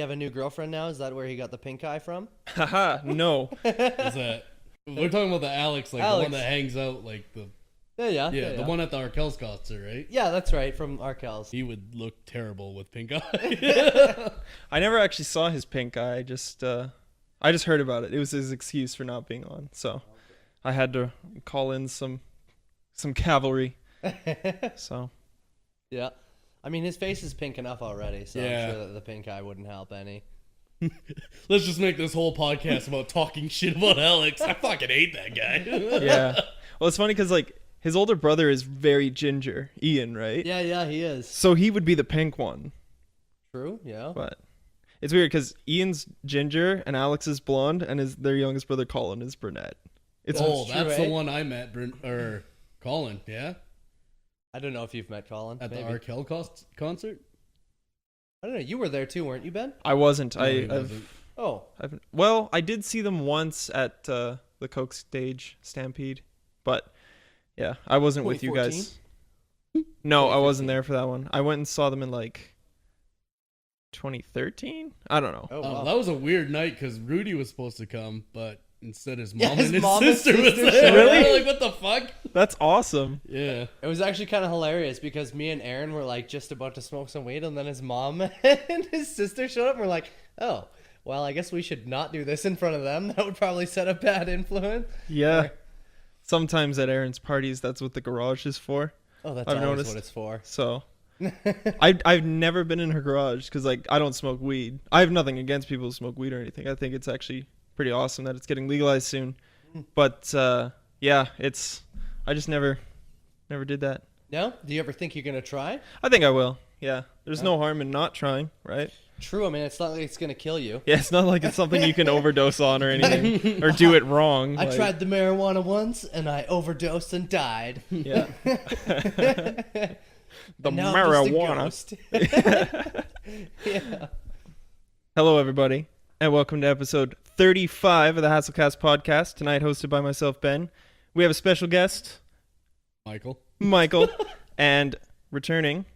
You have a new girlfriend now? Is that where he got the pink eye from? Haha, no. Is that we're talking about the Alex, like the one that hangs out, like the Yeah. one at the Arkell's concert, right? Yeah, that's right, from Arkell's. He would look terrible with pink eye. I never actually saw his pink eye. I just heard about it. It was his excuse for not being on. So I had to call in some cavalry. So Yeah. I mean, his face is pink enough already, so Yeah. I'm sure that the pink eye wouldn't help any. Let's just make this whole podcast about talking shit about Alex. I fucking hate that guy. yeah. Well, it's funny because like his older brother is very ginger, Ian, right? Yeah, he is. So he would be the pink one. True, yeah. But it's weird because Ian's ginger and Alex is blonde, and their youngest brother Colin is brunette. That's true, the one I met, or Colin, yeah? I don't know if you've met Colin. At maybe. the Arkell concert? I don't know. You were there too, weren't you, Ben? I wasn't. No, he wasn't. Oh. Well, I did see them once at the Coke Stage Stampede, but yeah, I wasn't with you guys. No, I wasn't there for that one. I went and saw them in like 2013. I don't know. Oh, wow. That was a weird night because Rudy was supposed to come, but instead his Yeah, mom his and his mom and sister was sister there. showed Really? Like, what the fuck? That's awesome. Yeah. It was actually kind of hilarious because me and Aaron were like just about to smoke some weed, and then his mom and his sister showed up, and we're like, oh, well, I guess we should not do this in front of them. That would probably set a bad influence. Yeah. Sometimes at Aaron's parties, that's what the garage is for. Oh, that's I've always noticed. what it's for. So I've never been in her garage because like I don't smoke weed. I have nothing against people who smoke weed or anything. I think it's actually pretty awesome that it's getting legalized soon. But yeah, I just never did that. No? Do you ever think you're going to try? I think I will. Yeah. There's no harm in not trying, right? True. I mean, it's not like it's going to kill you. Yeah, it's not like it's something you can overdose on or anything or do it wrong. I like- tried the marijuana once, and I overdosed and died. Yeah. The And now I'm marijuana. just a ghost. Yeah. Hello, everybody, and welcome to episode 35 of the HastleCast podcast. Tonight, hosted by myself, Ben. We have a special guest, Michael. Michael, and returning,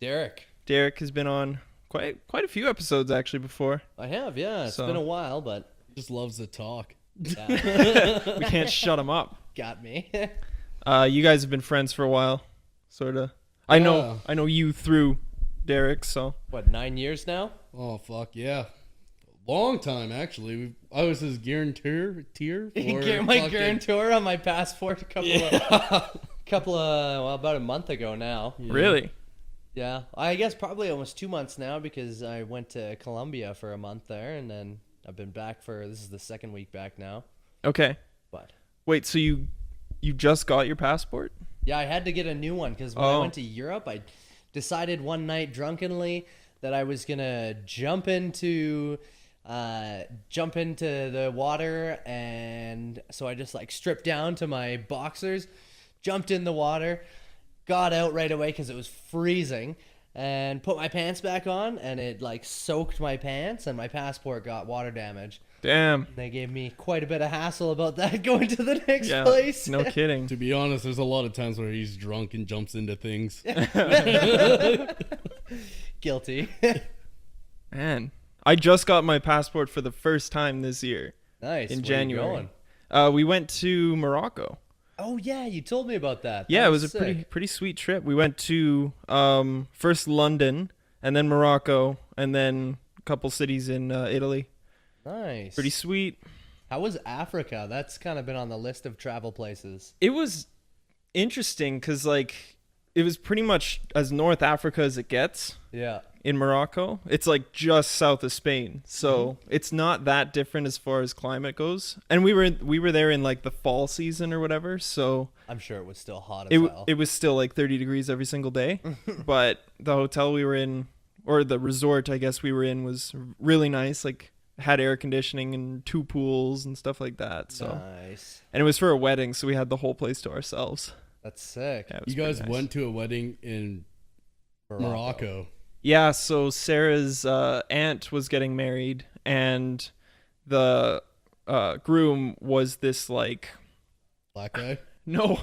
Derrick. Derrick has been on quite a few episodes actually before. I have, yeah. It's So- been a while, but Just loves to talk. yeah. We can't shut him up. Got me. You guys have been friends for a while, sort of. I know you through Derrick, so What, 9 years now? Oh, fuck, yeah. Long time, actually. I was his guarantor for My fucking- guarantor on my passport about a month ago now. really. Yeah, I guess probably almost 2 months now because I went to Colombia for a month there, and then I've been back this is the second week back now. Okay. But Wait, so you just got your passport? yeah, I had to get a new one because when I went to Europe, I decided one night drunkenly that I was gonna jump into the water, and so I just like stripped down to my boxers, jumped in the water, got out right away because it was freezing, and put my pants back on, and it like soaked my pants, and my passport got water damage. Damn. They gave me quite a bit of hassle about that going to the next Yeah. place. No kidding. To be honest, there's a lot of times where he's drunk and jumps into things. Guilty. Man, I just got my passport for the first time this year Nice. in Where you January. going? We went to Morocco. Oh yeah, you told me about that. Yeah, That it was a sick. pretty sweet trip. We went to first London and then Morocco and then a couple cities in Italy. Nice. Pretty sweet. How was Africa? That's kind of been on the list of travel places. It was interesting because like it was pretty much as North Africa as it gets Yeah. in Morocco. It's like just south of Spain, so it's not that different as far as climate goes. And we were there in like the fall season or whatever, so I'm sure it was still hot as hell. it was still like 30 degrees every single day. But the hotel we were in, or the resort I guess we were in, was really nice. Like had air conditioning and 2 pools and stuff like that. So Nice. and it was for a wedding, so we had the whole place to ourselves. That's sick. Yeah, it was You guys pretty nice. went to a wedding in Morocco. Yeah, so Sarah's aunt was getting married, and the groom was this like Black guy? no,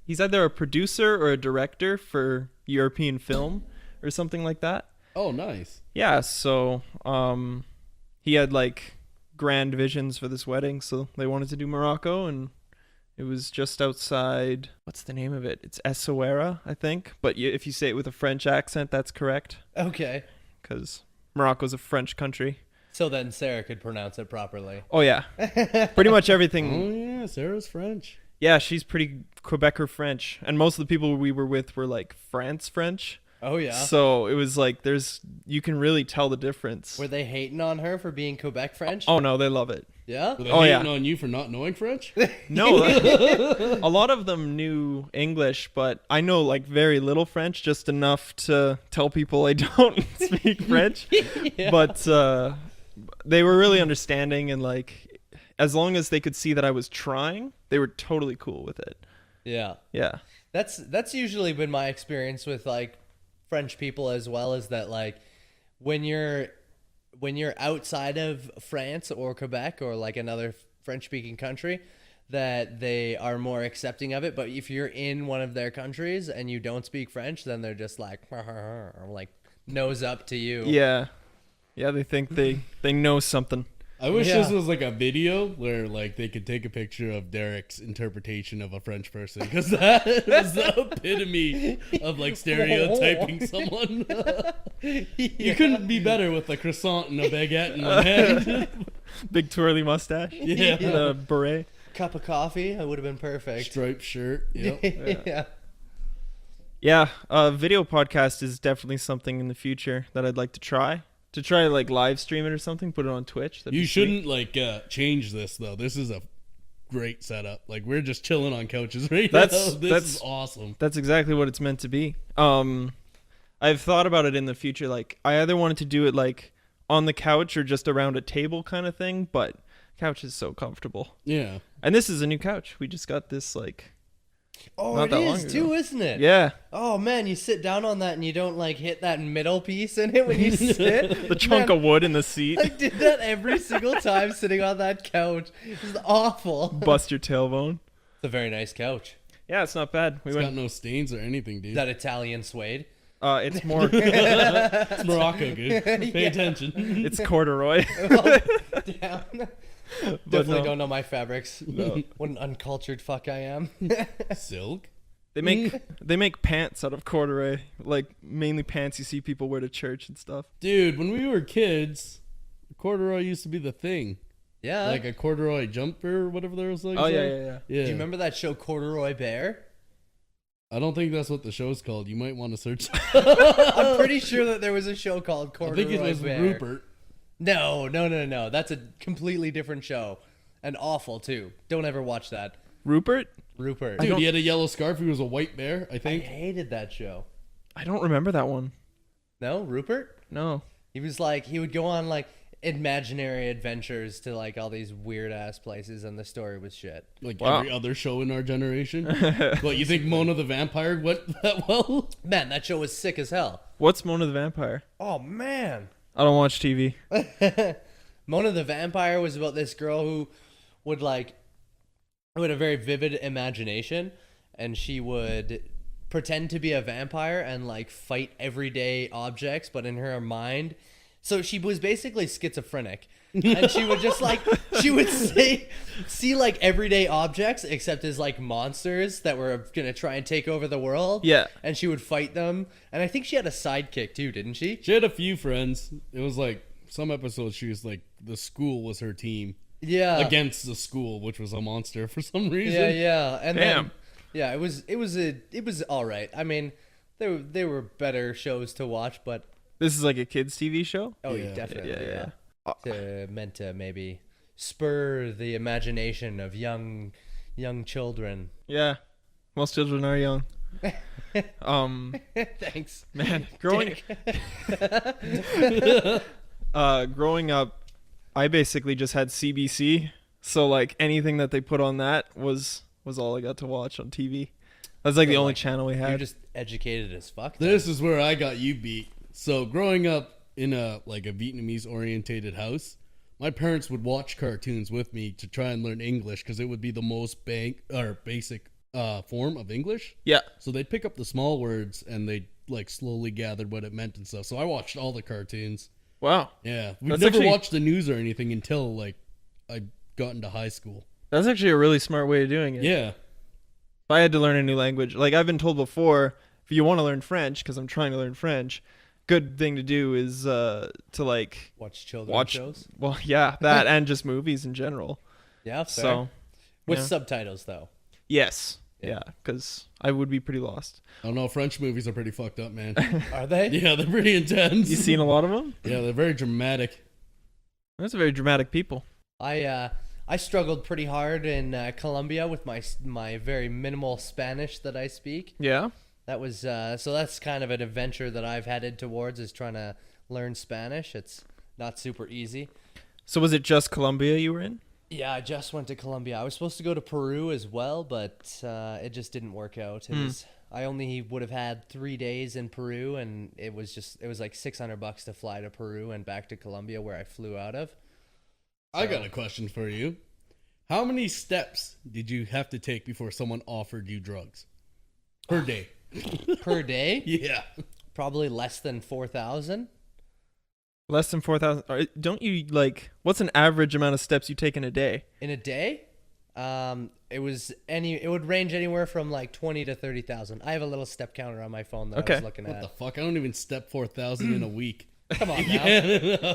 he's either a producer or a director for European film or something like that. Oh, nice. Yeah, so he had like grand visions for this wedding, so they wanted to do Morocco, and it was just outside, what's the name of it? It's Essaouira, I think, but if you say it with a French accent, that's correct, Okay. because Morocco's a French country. So then Sarah could pronounce it properly. Oh yeah, pretty much Oh, everything. yeah. Sarah's French. Yeah, she's pretty Quebecer French, and most of the people we were with were like France French. Oh, yeah. So it was like you can really tell the difference. Were they hating on her for being Quebec French? Oh no, they love it. Yeah? Were they Oh, hating yeah. on you for not knowing French? No, a lot of them knew English, but I know like very little French, just enough to tell people I don't speak French. Yeah. But they were really understanding, and like as long as they could see that I was trying, they were totally cool with it. Yeah. Yeah. That's usually been my experience with like French people as well, is that like when you're outside of France or Quebec or like another French speaking country, that they are more accepting of it. But if you're in one of their countries and you don't speak French, then they're just like like nose up to you. Yeah. Yeah, they think they know something. I wish Yeah. this was like a video where like they could take a picture of Derrick's interpretation of a French person, because that was the epitome of like stereotyping someone. You couldn't be better with a croissant and a baguette in one hand. Big twirly mustache. Yeah. The beret. Cup of coffee, it would have been perfect. Striped shirt. Yep. Yeah. Yeah, video podcast is definitely something in the future that I'd like to try. To try like live stream it or something, put it on Twitch. That'd You be sweet. shouldn't like change this though. This is a great setup. Like we're just chilling on couches right That's- now. This that's- is awesome. That's exactly what it's meant to be. I've thought about it in the future. Like I either wanted to do it like on the couch or just around a table kind of thing, but couch is so comfortable. Yeah. And this is a new couch. We just got this like Oh, Not it that long is ago. too, isn't it? yeah, Oh man, you sit down on that and you don't like hit that middle piece in it when you sit. the chunk Man, of wood in the seat. I did that every single time sitting on that couch. It's awful. Bust your tailbone. It's a very nice couch. Yeah, it's not bad. We It's got went. no stains or anything, dude. That Italian suede. It's more. It's Morocco, good. Pay Yeah. attention. It's corduroy. Oh, damn. But Definitely no. don't know my fabrics. No. What an uncultured fuck I am. Silk. They make pants out of corduroy, like mainly pants you see people wear to church and stuff. Dude, when we were kids, corduroy used to be the thing. Yeah. Like a corduroy jumper or whatever there was like. Oh so. yeah. Yeah. Do you remember that show Corduroy Bear? I don't think that's what the show's called. You might want to search. I'm pretty sure that there was a show called I Corduroy think it was Bear. Rupert. No. That's a completely different show. And awful too. Don't ever watch that. Rupert? Rupert. Dude, he had a yellow scarf. He was a white bear, I I think. hated that show. I don't remember that one. No, Rupert? No. He was like, he would go on like imaginary adventures to like all these weird ass places, and the story was shit. Like Wow. every other show in our generation. What, you think Mona the Vampire went that well? Man, that show was sick as hell. What's Mona the Vampire? Oh man. I don't watch TV. Mona the Vampire was about this girl who would like, who had a very vivid imagination, and she would pretend to be a vampire and like fight everyday objects, but in her mind. So she was basically schizophrenic, and she would just like, she would see like everyday objects except as like monsters that were gonna try and take over the world. Yeah. And she would fight them, and I think she had a sidekick too, didn't she? She had a few friends. It was like some episodes she was like the school was her team Yeah. against the school, which was a monster for some reason. Yeah, and Damn. then yeah, it was all right. I mean, there were better shows to watch, but This is like a kids TV show? oh, Yeah. definitely, Yeah. Meant to maybe spur the imagination of young children. Yeah. Most children are young. Thanks. Man, growing Dick. growing up, I basically just had CBC, so like anything that they put on that was all I got to watch on TV. That's like the only channel we You're had. just educated as fuck. then. This is where I got you beat. So growing up in a Vietnamese orientated house, my parents would watch cartoons with me to try and learn English because it would be the most basic form of English. Yeah. So they'd pick up the small words and they'd like slowly gathered what it meant and stuff. So I watched all the cartoons. Wow. Yeah, we've That's never actually- watched the news or anything until like I got into high school. That's actually a really smart way of doing it. Yeah. If I had to learn a new language, like I've been told before, if you want to learn French, because I'm trying to learn French, good thing to do is to like Watch children's watch. shows. Well, yeah, that and just movies in general. Yeah, fair. So With yeah. subtitles though. yes, Yeah. yeah, because I would be pretty lost. I don't know. French movies are pretty fucked up, man. Are they? Yeah, they're pretty intense. You seen a lot of them? Yeah, they're very dramatic. That's very dramatic people. I struggled pretty hard in Colombia with my very minimal Spanish that I speak. Yeah. That was so that's kind of an adventure that I've headed towards, is trying to learn Spanish. It's not super easy. So was it just Colombia you were in? Yeah, I just went to Colombia. I was supposed to go to Peru as well, but it just didn't work out. I only would have had 3 days in Peru, and it was like $600 to fly to Peru and back to Colombia, where I flew out of. I got a question for you. How many steps did you have to take before someone offered you drugs per day? Per day? Yeah. Probably less than 4,000. Less than 4,000. Don't you like? What's an average amount of steps you take in a day? In a day? It would range anywhere from like 20 to 30,000. I have a little step counter on my phone that I was looking What at. the fuck? I don't even step 4,000 in a week. Come on now. Yeah.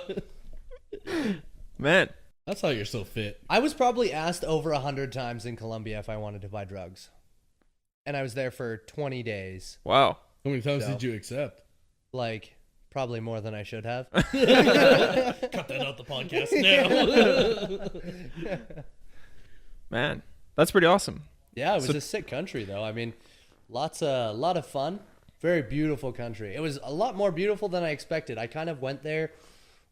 Man, That's how you're so fit. I was probably asked over 100 times in Colombia if I wanted to buy drugs. And I was there for 20 days. wow. How many times So- did you accept? Like, probably more than I should have. Cut that out the podcast now. Man, that's pretty awesome. Yeah, it was So- a sick country, though. I mean, lot of fun. Very beautiful country. It was a lot more beautiful than I expected. I kind of went there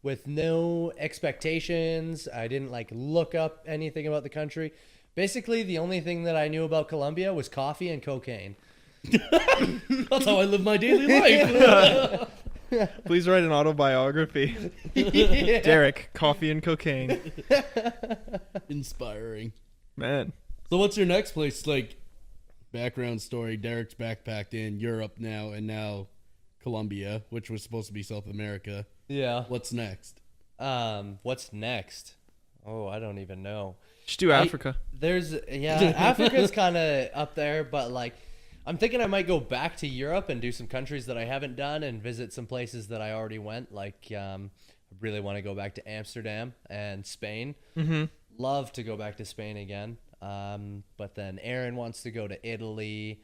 with no expectations. I didn't like look up anything about the country. Basically, the only thing that I knew about Colombia was coffee and cocaine. That's how I live my daily life. Please write an autobiography. Yeah. Derrick, coffee and cocaine. Inspiring. Man. So what's your next place? Like, background story, Derrick's backpacked in Europe now, and now Colombia, which was supposed to be South America. Yeah. What's next? What's next? Oh, I don't even know. Just do Africa. Africa's kind of up there, but like, I'm thinking I might go back to Europe and do some countries that I haven't done and visit some places that I already went. Like, I really want to go back to Amsterdam and Spain. Mm-hmm. Love to go back to Spain again. But then Aaron wants to go to Italy.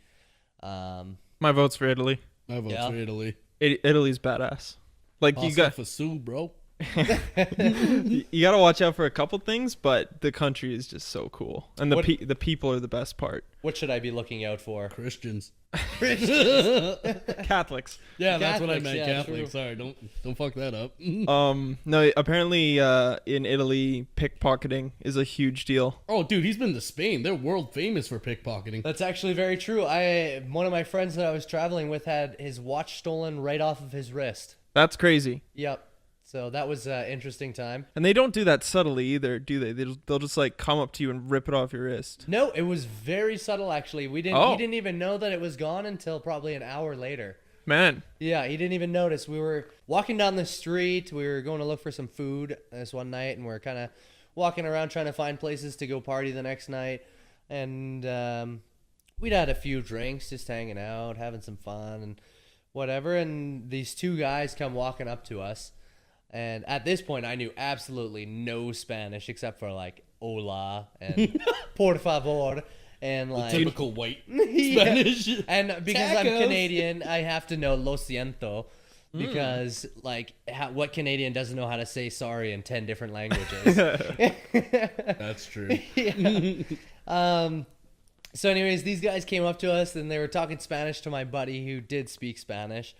My vote's for Italy. I vote Yeah. for Italy. Italy's badass. Like you got, for Sue, bro. you got to watch out for a couple things, but the country is just so cool, and the What- the people are the best part. What should I be looking out for? Christians. Catholics. Yeah, that's what I Catholics, meant. yeah, Catholic. true. Sorry, don't fuck that up. No, apparently in Italy, pickpocketing is a huge deal. Oh, dude, he's been to Spain. They're world famous for pickpocketing. That's actually very true. One of my friends that I was traveling with had his watch stolen right off of his wrist. That's crazy. Yep. So that was an interesting time. And they don't do that subtly either, do they? They'll just like come up to you and rip it off your wrist. No, it was very subtle actually. He didn't even know that it was gone until probably an hour later. Man, Yeah, he didn't even notice. We were walking down the street. We were going to look for some food this one night, and we are kind of walking around trying to find places to go party the next night. And we'd had a few drinks, just hanging out, having some fun and whatever. And these two guys come walking up to us. And at this point, I knew absolutely no Spanish except for like hola and por favor. And like Typical white Yeah. Spanish. And because I'm Tacos. Canadian, I have to know lo siento. Because like what Canadian doesn't know how to say sorry in 10 different languages? That's true. Yeah. So anyways, these guys came up to us and they were talking Spanish to my buddy who did speak Spanish.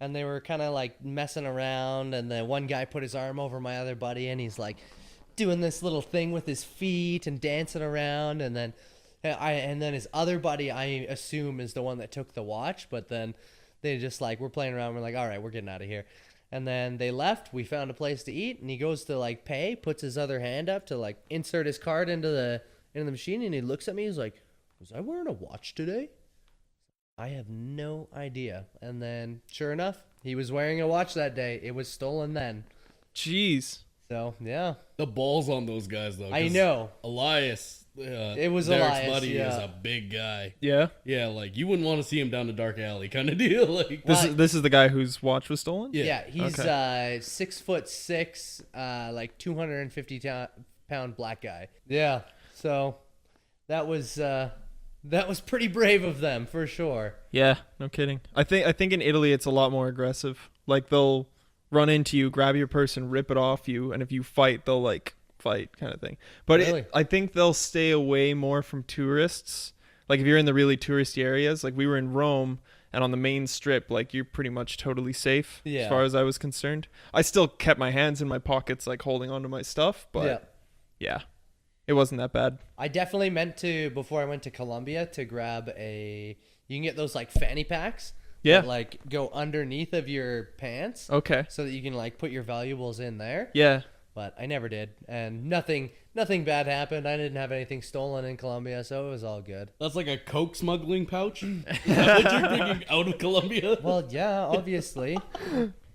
And they were kind of like messing around, and the one guy put his arm over my other buddy, and he's like doing this little thing with his feet and dancing around, and then his other buddy, I assume, is the one that took the watch, but then they just like, we're playing around, we're like, all right, we're getting out of here. And then they left, we found a place to eat, and he goes to like pay, puts his other hand up to like insert his card into the machine, and he looks at me, he's like, was I wearing a watch today? I have no idea. And then, sure enough, he was wearing a watch that day. It was stolen then. Jeez. So, yeah. The balls on those guys, though. I 'cause know. Elias, It was Derek's Elias, buddy, yeah. is a big guy. Yeah. Yeah, like you wouldn't want to see him down the dark alley kind of deal. Like, This is the guy whose watch was stolen? Yeah, he's Okay. 6'6", like 250-pound black guy. Yeah, so that was pretty brave of them for sure. Yeah, no kidding. I think in Italy it's a lot more aggressive. Like they'll run into you, grab your purse and rip it off you, and if you fight, they'll like fight kind of thing. But Really? I think they'll stay away more from tourists. Like if you're in the really touristy areas, like we were in Rome and on the main strip, like you're pretty much totally safe Yeah. as far as I was concerned. I still kept my hands in my pockets like holding onto my stuff, but yeah, it wasn't that bad. I definitely meant to, before I went to Colombia, to grab you can get those like fanny packs. Yeah. That, like go underneath of your pants. Okay. So that you can like put your valuables in there. Yeah. But I never did. And nothing bad happened. I didn't have anything stolen in Colombia, so it was all good. that's like a coke smuggling pouch. Is that what you're bringing out of Colombia? Well, yeah, obviously.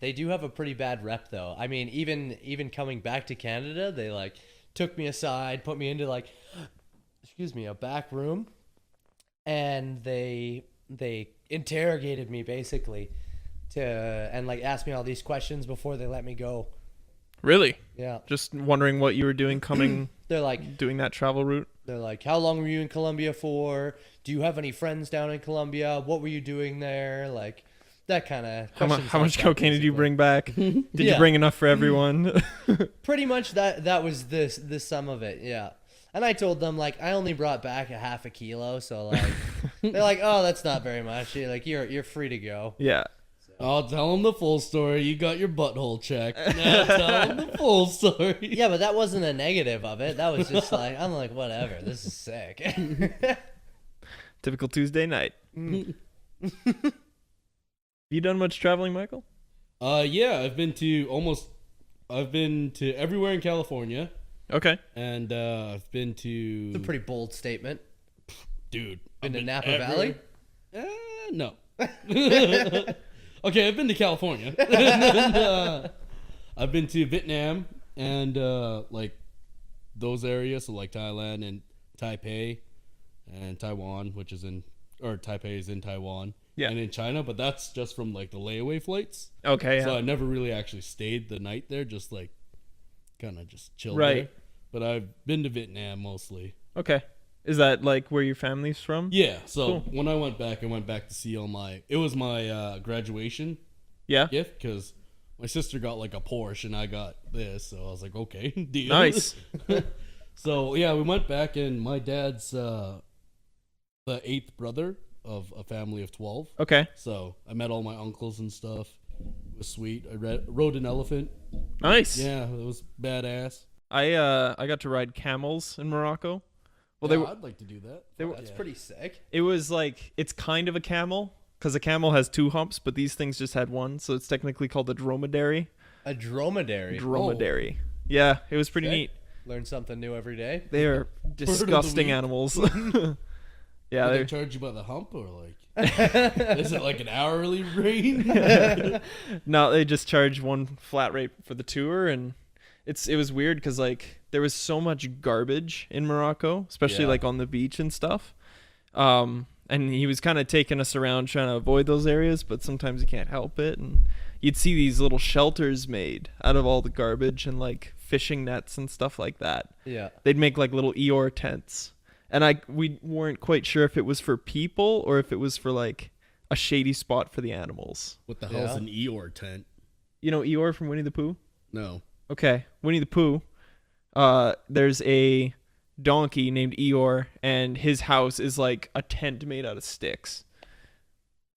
They do have a pretty bad rep, though. I mean, even coming back to Canada, they like took me aside, put me into like, a back room, and they interrogated me basically, and like asked me all these questions before they let me go. Really? Yeah, Just wondering what you were doing coming they're like, doing that travel route. how long were you in Colombia for? Do you have any friends down in Colombia? What were you doing there? Like that kind of. How much cocaine did you bring back? Did you Yeah. bring enough for everyone? Pretty much that was the sum of it, yeah. And I told them like I only brought back a half a kilo, so like they're like, oh, that's not very much. You're free to go. Yeah. I'll tell him the full story. You got your butthole checked. Now tell him the full story. Yeah, but that wasn't a negative of it. That was just like I'm like whatever. This is sick. Typical Tuesday night. You done much traveling, Michael? Yeah, I've been to everywhere in California, Okay. and I've been to. It's a pretty bold statement. Dude. Been I've to Napa Valley? No. Okay, I've been to California. And then, I've been to Vietnam and like those areas, so like Thailand and Taipei and Taiwan, Taipei is in Taiwan. Yeah. And in China, but that's just from like the layaway flights. Okay. So Yeah. I never really actually stayed the night there, just like kind of just chilled Right. there. But I've been to Vietnam mostly. Okay. Is that like where your family's from? Yeah, so Cool. when I went back to see it was my graduation Yeah. gift because my sister got like a Porsche and I got this, so I was like, okay, deal. Nice. So yeah, we went back and my dad's the 8th brother of a family of 12. Okay. So I met all my uncles and stuff. It was sweet. I rode an elephant. Nice. Yeah, it was badass. I got to ride camels in Morocco. Well, Yeah, I'd like to do that. That's pretty sick. it was like it's kind of a camel because a camel has 2 humps, but these things just had one, so it's technically called a dromedary. A dromedary. Dromedary. Yeah, it was pretty Sick. neat. Learn something new every day. They are disgusting week. animals. Yeah, Do they they're charge you by the hump or like? Is it like an hourly rate? no, they just charge one flat rate for the tour, and it was weird because like there was so much garbage in Morocco, especially Yeah. like on the beach and stuff. And he was kind of taking us around trying to avoid those areas, but sometimes you can't help it. And you'd see these little shelters made out of all the garbage and like fishing nets and stuff like that. Yeah. They'd make like little Eeyore tents, and we weren't quite sure if it was for people or if it was for like a shady spot for the animals. What the hell's Yeah. an Eeyore tent? You know Eeyore from Winnie the Pooh? No. Okay, Winnie the Pooh. There's a donkey named Eeyore, and his house is like a tent made out of sticks.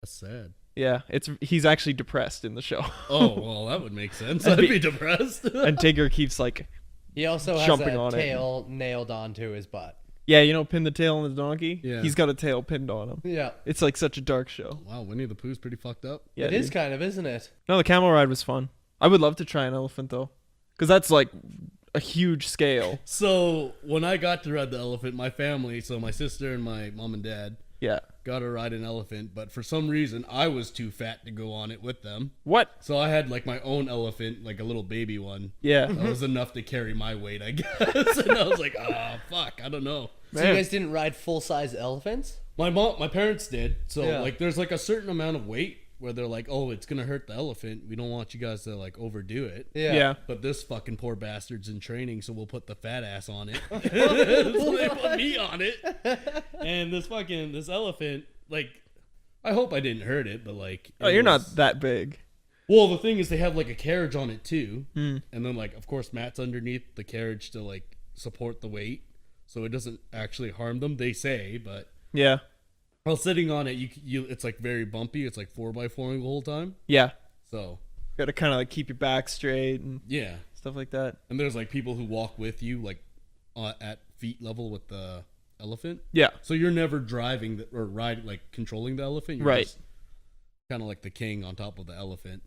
That's sad. Yeah, he's actually depressed in the show. Oh, well, that would make sense. And I'd be- be depressed. And Tigger keeps like, He also has Jumping a on it. tail nailed onto his butt. yeah, you know, pin the tail on the donkey. Yeah. He's got a tail pinned on him. Yeah. It's like such a dark show. Wow, Winnie the Pooh's pretty fucked up. Yeah, It is dude. kind of, isn't it? No, the camel ride was fun. I would love to try an elephant though, because that's like a huge scale. So when I got to ride the elephant, my family, so my sister and my mom and dad, Yeah. got to ride an elephant, but for some reason I was too fat to go on it with them. What? So I had like my own elephant, like a little baby one. Yeah. That was enough to carry my weight, I guess. And I was like, fuck, I don't know. So you guys didn't ride full-size elephants? My parents did. So Yeah. like there's like a certain amount of weight where they're like, oh, it's going to hurt the elephant. We don't want you guys to like overdo it. Yeah. But this fucking poor bastard's in training, so we'll put the fat ass on it. So they put me on it. And this elephant, like, I hope I didn't hurt it, but like... Oh, you're not that big. Well, the thing is they have like a carriage on it too. Hmm. And then like, of course, mats underneath the carriage to like support the weight. So it doesn't actually harm them, they say, but... Yeah. While sitting on it, you it's like very bumpy. It's like 4x4ing the whole time. Yeah. So Got to kind of like keep your back straight and yeah, stuff like that. and there's like people who walk with you like at feet level with the elephant. Yeah. So you're never driving or riding like controlling the elephant. You're Right. Kind of like the king on top of the elephant.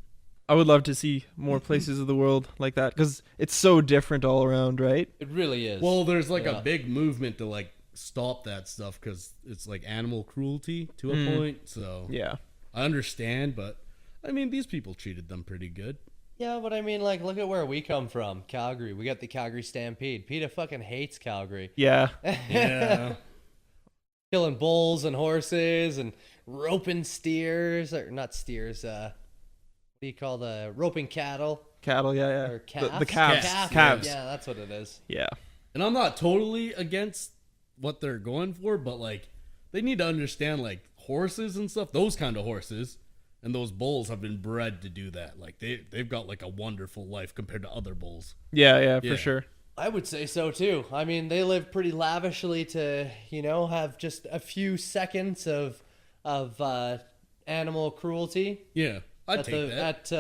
I would love to see more places of the world like that because it's so different all around, right? It really is. Well, there's like Yeah. a big movement to like stop that stuff because it's like animal cruelty to a point. So Yeah. I understand, but I mean these people treated them pretty good. yeah, but I mean, like, look at where we come from. Calgary. We got the Calgary Stampede. PETA fucking hates Calgary. Yeah. Yeah. Killing bulls and horses and roping steers. Or not steers, what do you call the roping cattle? Cattle, yeah. Or calves? The calves. Calves. Calves. Yeah, that's what it is. Yeah. And I'm not totally against what they're going for, but like they need to understand like horses and stuff, those kind of horses and those bulls have been bred to do that. Like they've got like a wonderful life compared to other bulls. Yeah, Yeah. for sure. I would say so too. I mean, they live pretty lavishly to, have just a few seconds of animal cruelty Yeah, I'd at take that.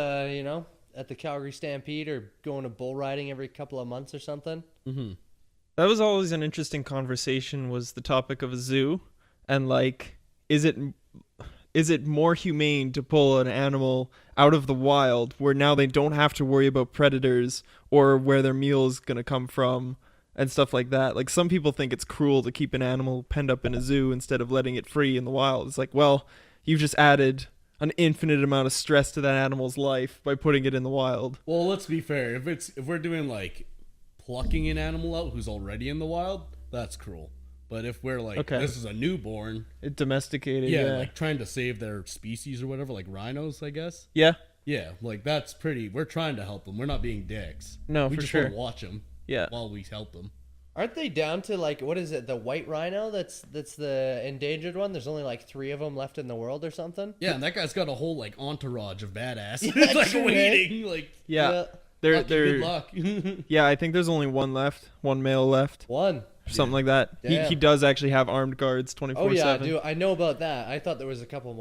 at the Calgary Stampede or going to bull riding every couple of months or something. Mm-hmm. That was always an interesting conversation, was the topic of a zoo and like is it more humane to pull an animal out of the wild where now they don't have to worry about predators or where their meal is going to come from and stuff like that? Like some people think it's cruel to keep an animal penned up in a zoo instead of letting it free in the wild. It's like, well, you've just added an infinite amount of stress to that animal's life by putting it in the wild. Well, let's be fair. If we're doing like plucking an animal out who's already in the wild, that's cruel. But if we're like, Okay. this is a newborn, It domesticated. yeah, Yeah. like trying to save their species or whatever, like rhinos, I guess. Yeah. Yeah, like that's pretty. We're trying to help them. We're not being dicks. No, we for just sure. want to watch them. Yeah. While we help them. Aren't they down to like, what is it, the white rhino? That's the endangered one. There's only like 3 of them left in the world or something. Yeah, and that guy's got a whole like entourage of badass. Yeah, like true, waiting. Like Yeah. They're good luck. Yeah, I think there's only one male left. One. Something like that. Damn. He does actually have armed guards 24/7. Oh yeah, dude. I know about that. I thought there was a couple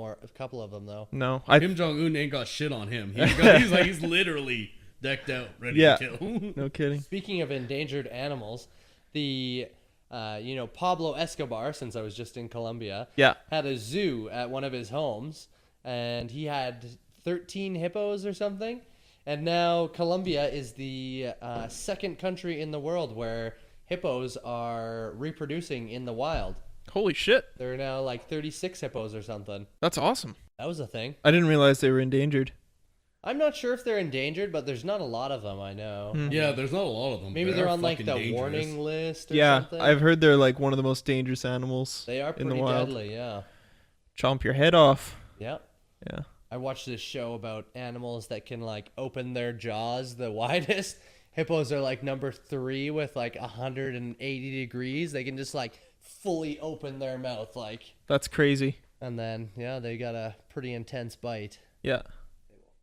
of them though. No, Kim Jong Un ain't got shit on him. He's literally decked out, ready Yeah. to kill. no kidding. Speaking of endangered animals, the Pablo Escobar, since I was just in Colombia, Yeah. had a zoo at one of his homes, and he had 13 hippos or something. And now Colombia is the second country in the world where hippos are reproducing in the wild. Holy shit. There are now like 36 hippos or something. That's awesome. That was a thing. I didn't realize they were endangered. I'm not sure if they're endangered, but there's not a lot of them, I know. Yeah, there's not a lot of them. Maybe they're on like fucking the dangerous. warning list or Yeah, something. I've heard they're like one of the most dangerous animals They are in the pretty wild. deadly, yeah. Chomp your head off. Yeah. Yeah. I watched this show about animals that can like open their jaws the widest. Hippos are like number 3 with like 180 degrees. They can just like fully open their mouth like, That's crazy. and then they got a pretty intense bite. Yeah.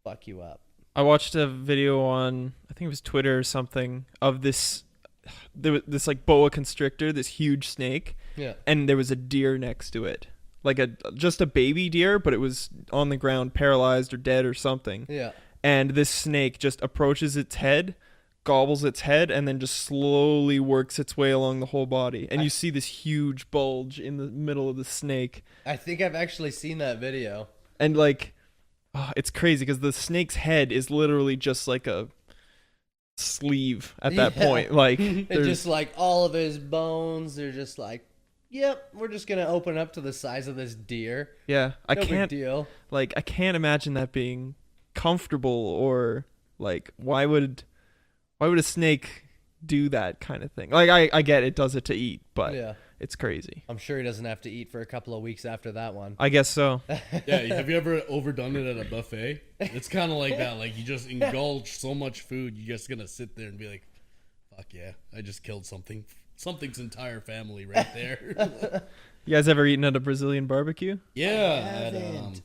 Fuck you up. I watched a video on, I think it was Twitter or something, of this like boa constrictor, this huge snake, Yeah. and there was a deer next to it. Like just a baby deer, but it was on the ground, paralyzed or dead or something. Yeah. And this snake just approaches its head, gobbles its head, and then just slowly works its way along the whole body. And you see this huge bulge in the middle of the snake. I think I've actually seen that video. And like, it's crazy because the snake's head is literally just like a sleeve at that Yeah. point. Like, It's there's just like all of his bones, they're just like yep, we're just gonna open up to the size of this deer. Yeah, No big deal. I can't imagine that being comfortable, or like why would a snake do that kind of thing? Like I get it does it to eat, but Yeah. it's crazy. I'm sure he doesn't have to eat for a couple of weeks after that one. I guess so. Yeah, have you ever overdone it at a buffet? It's kind of like that. Like you just indulge so much food, you're just gonna sit there and be like, "Fuck yeah, I just killed something's entire family right there." You guys ever eaten at a Brazilian barbecue? Yeah, Haven't.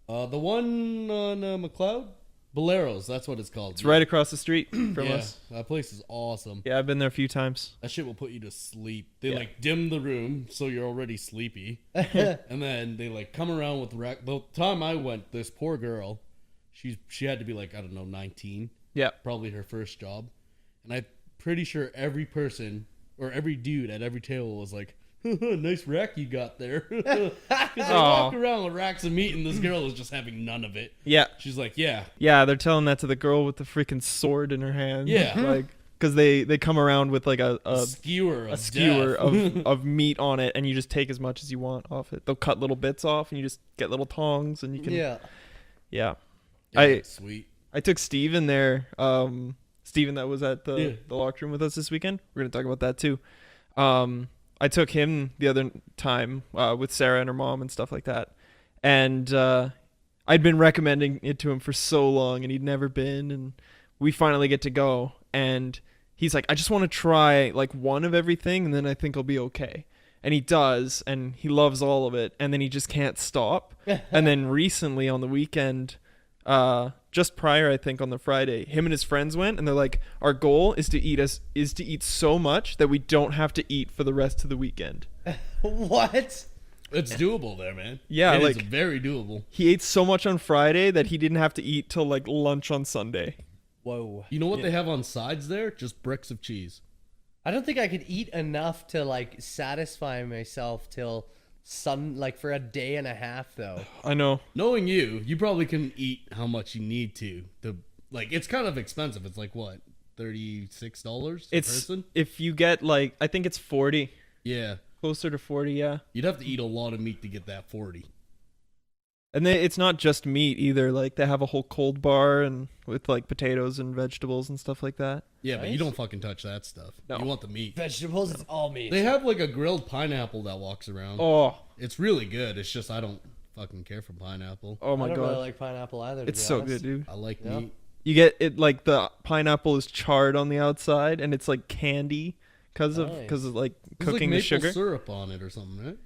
the one on McLeod, Boleros. That's what it's called. It's right across the street from Yeah, us. that place is awesome. Yeah, I've been there a few times. That shit will put you to sleep. They Yeah. like dim the room so you're already sleepy, and then they like come around with the time I went, this poor girl, she had to be like, I don't know, 19, Yeah. probably her first job, and I'm pretty sure every person or every dude at every table was like, nice rack you got there. Because they walk around with racks of meat, and this girl is just having none of it. Yeah. She's like, yeah. Yeah, they're telling that to the girl with the freaking sword in her hand. Yeah. Like, because they come around with like a Skewer of skewer death. of meat on it, and you just take as much as you want off it. They'll cut little bits off, and you just get little tongs, and you can. Yeah. Yeah. Yeah, sweet. I took Steven there. Steven that was at the locker room with us this weekend. We're gonna talk about that too. I took him the other time with Sarah and her mom and stuff like that. And I'd been recommending it to him for so long, and he'd never been. And we finally get to go. And he's like, I just want to try like one of everything, and then I think I'll be okay. And he does, and he loves all of it. And then he just can't stop. And then recently on the weekend, just prior, I think on the Friday, him and his friends went, and they're like, our goal is to eat so much that we don't have to eat for the rest of the weekend. What? It's doable there, man. Yeah, it like is very doable. he ate so much on Friday that he didn't have to eat till like lunch on Sunday. Whoa. You know what they have on sides there? Just bricks of cheese. I don't think I could eat enough to like satisfy myself till for a day and a half though. I know. Knowing you probably can eat how much you need to. It's kind of expensive. It's like what, $36 a person? If you get like, I think it's 40, Yeah. closer to 40. Yeah. You'd have to eat a lot of meat to get that 40. And it's not just meat either. Like they have a whole cold bar and with like potatoes and vegetables and stuff like that. Yeah, but you Nice. don't fucking touch that stuff. No. You want the meat. Vegetables, it's all meat. They have like a grilled pineapple that walks around. Oh, It's really good. It's just I don't fucking care for pineapple. oh I my don't god, really like pineapple either. To it's be so honest. good, dude. I like Yeah. meat. You get it like the pineapple is charred on the outside and it's like candy because of Nice. like There's cooking like the maple sugar. syrup on it or something, right?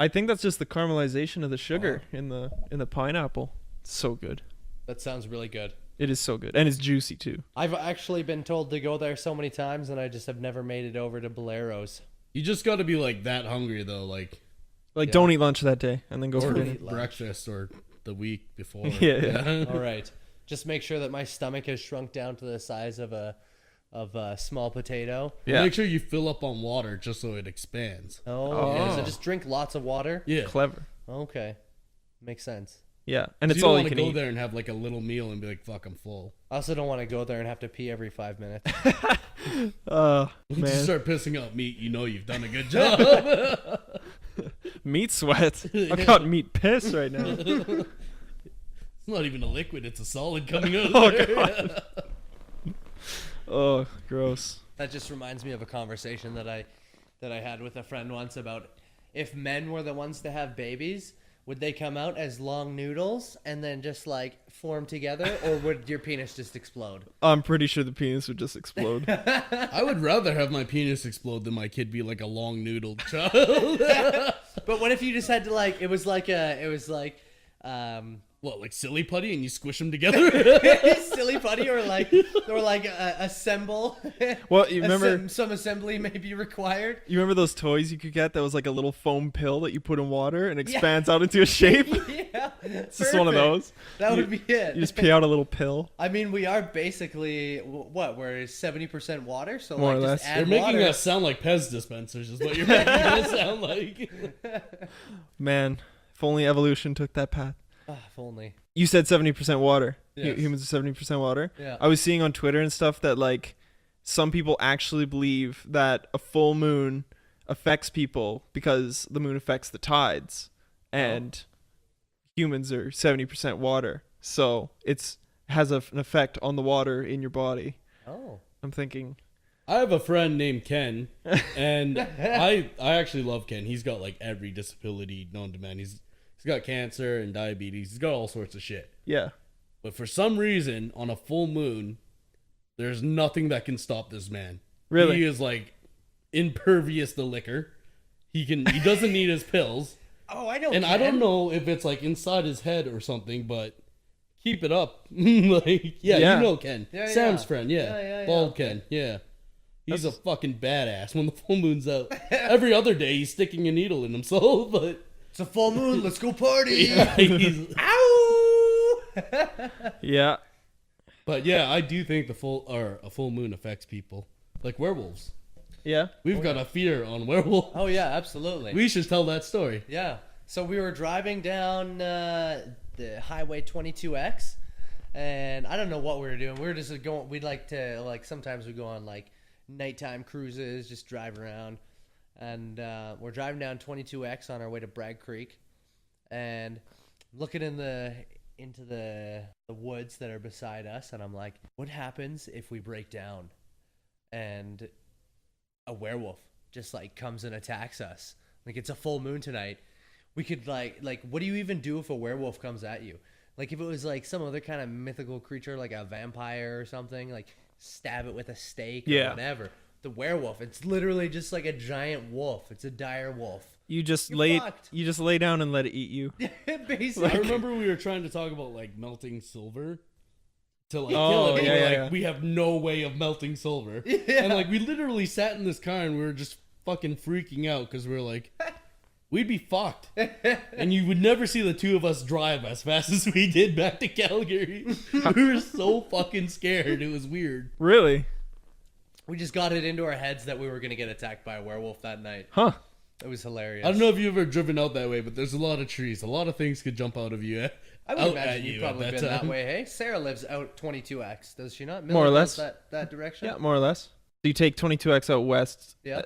I think that's just the caramelization of the sugar in the pineapple. It's so good. That sounds really good. It is so good, and it's juicy too. I've actually been told to go there so many times, and I just have never made it over to Boleros. You just got to be like that hungry though, like Like, Yeah. don't eat lunch that day, and then go for or dinner. eat lunch. breakfast or the week before. Yeah. All right. Just make sure that my stomach has shrunk down to the size of a small potato. Yeah, Make sure you fill up on water just so it expands. Oh, okay. Oh. So just drink lots of water. Yeah. clever. Okay, makes sense. Yeah, and You it's don't all want you to can go eat. there and have like a little meal and be like, "Fuck, I'm full." I also don't want to go there and have to pee every 5 minutes. Once you Man, start pissing out meat, you know you've done a good job. meat sweat. I've got meat piss right now. It's not even a liquid; it's a solid coming out. Oh, there. God. Oh, gross. That just reminds me of a conversation that I had with a friend once about if men were the ones to have babies, would they come out as long noodles and then just like form together, or would your penis just explode? I'm pretty sure the penis would just explode. I would rather have my penis explode than my kid be like a long noodled child. But what if you just had to like it was like What, like silly putty, and you squish them together? silly putty or like assemble. Well, you remember some assembly may be required. you remember those toys you could get that was like a little foam pill that you put in water and expands out into a shape? Yeah, It's just one of those. That would be it. You just pee out a little pill. I mean, we are basically what? We're 70% water, so More like or just less. add You're making water. us sound like Pez dispensers, is what you're making us sound like. Man, if only evolution took that path. Ah, if only. You said 70% water. Yes. Humans are 70% water. Yeah. I was seeing on Twitter and stuff that like some people actually believe that a full moon affects people because the moon affects the tides, and humans are 70% water, so it's has an effect on the water in your body. Oh. I'm thinking. I have a friend named Ken, and I actually love Ken. He's got like every disability known to man. He's got cancer and diabetes. He's got all sorts of shit. Yeah. But for some reason, on a full moon, there's nothing that can stop this man. Really? He is like impervious to liquor. He doesn't need his pills. Oh, I know. And I don't know if it's like inside his head or something, but keep it up. Like, yeah, you know Ken. Yeah, Sam's yeah. friend, yeah. Yeah, Bald okay. Ken, yeah. He's a fucking badass when the full moon's out. Every other day he's sticking a needle in himself, but It's a full moon. Let's go party. he's, Ow! Yeah. but yeah, I do think a full moon affects people. Like werewolves. Yeah. We've got a fear on werewolves. Oh yeah, absolutely. We should tell that story. Yeah. So we were driving down the Highway 22X, and I don't know what we were doing. We were just going. We'd like to sometimes we go on like nighttime cruises, just drive around, and we're driving down 22X on our way to Bragg Creek, and looking into the woods that are beside us, and I'm like, what happens if we break down, and a werewolf just like comes and attacks us? Like, it's a full moon tonight. We could like what do you even do if a werewolf comes at you? Like, if it was like some other kind of mythical creature, like a vampire or something, like stab it with a stake or whatever. The werewolf, it's literally just like a giant wolf. It's a dire wolf. You just You're fucked. you just lay down and let it eat you. Basically. I remember we were trying to talk about like melting silver to like Oh, kill it. But yeah, we're yeah, like, yeah. we have no way of melting silver. Yeah. And like we literally sat in this car and we were just fucking freaking out because we were like, we'd be fucked. And you would never see the two of us drive as fast as we did back to Calgary. We were so fucking scared. It was weird. Really? We just got it into our heads that we were going to get attacked by a werewolf that night. Huh. It was hilarious. I don't know if you've ever driven out that way, but there's a lot of trees. A lot of things could jump out of you. I would out imagine at you've you probably at been that that time. way. Hey, Sarah lives out 22X, does she not? More or Millie less. goes that direction. Yeah, more or less. So you take 22X out west, Yeah.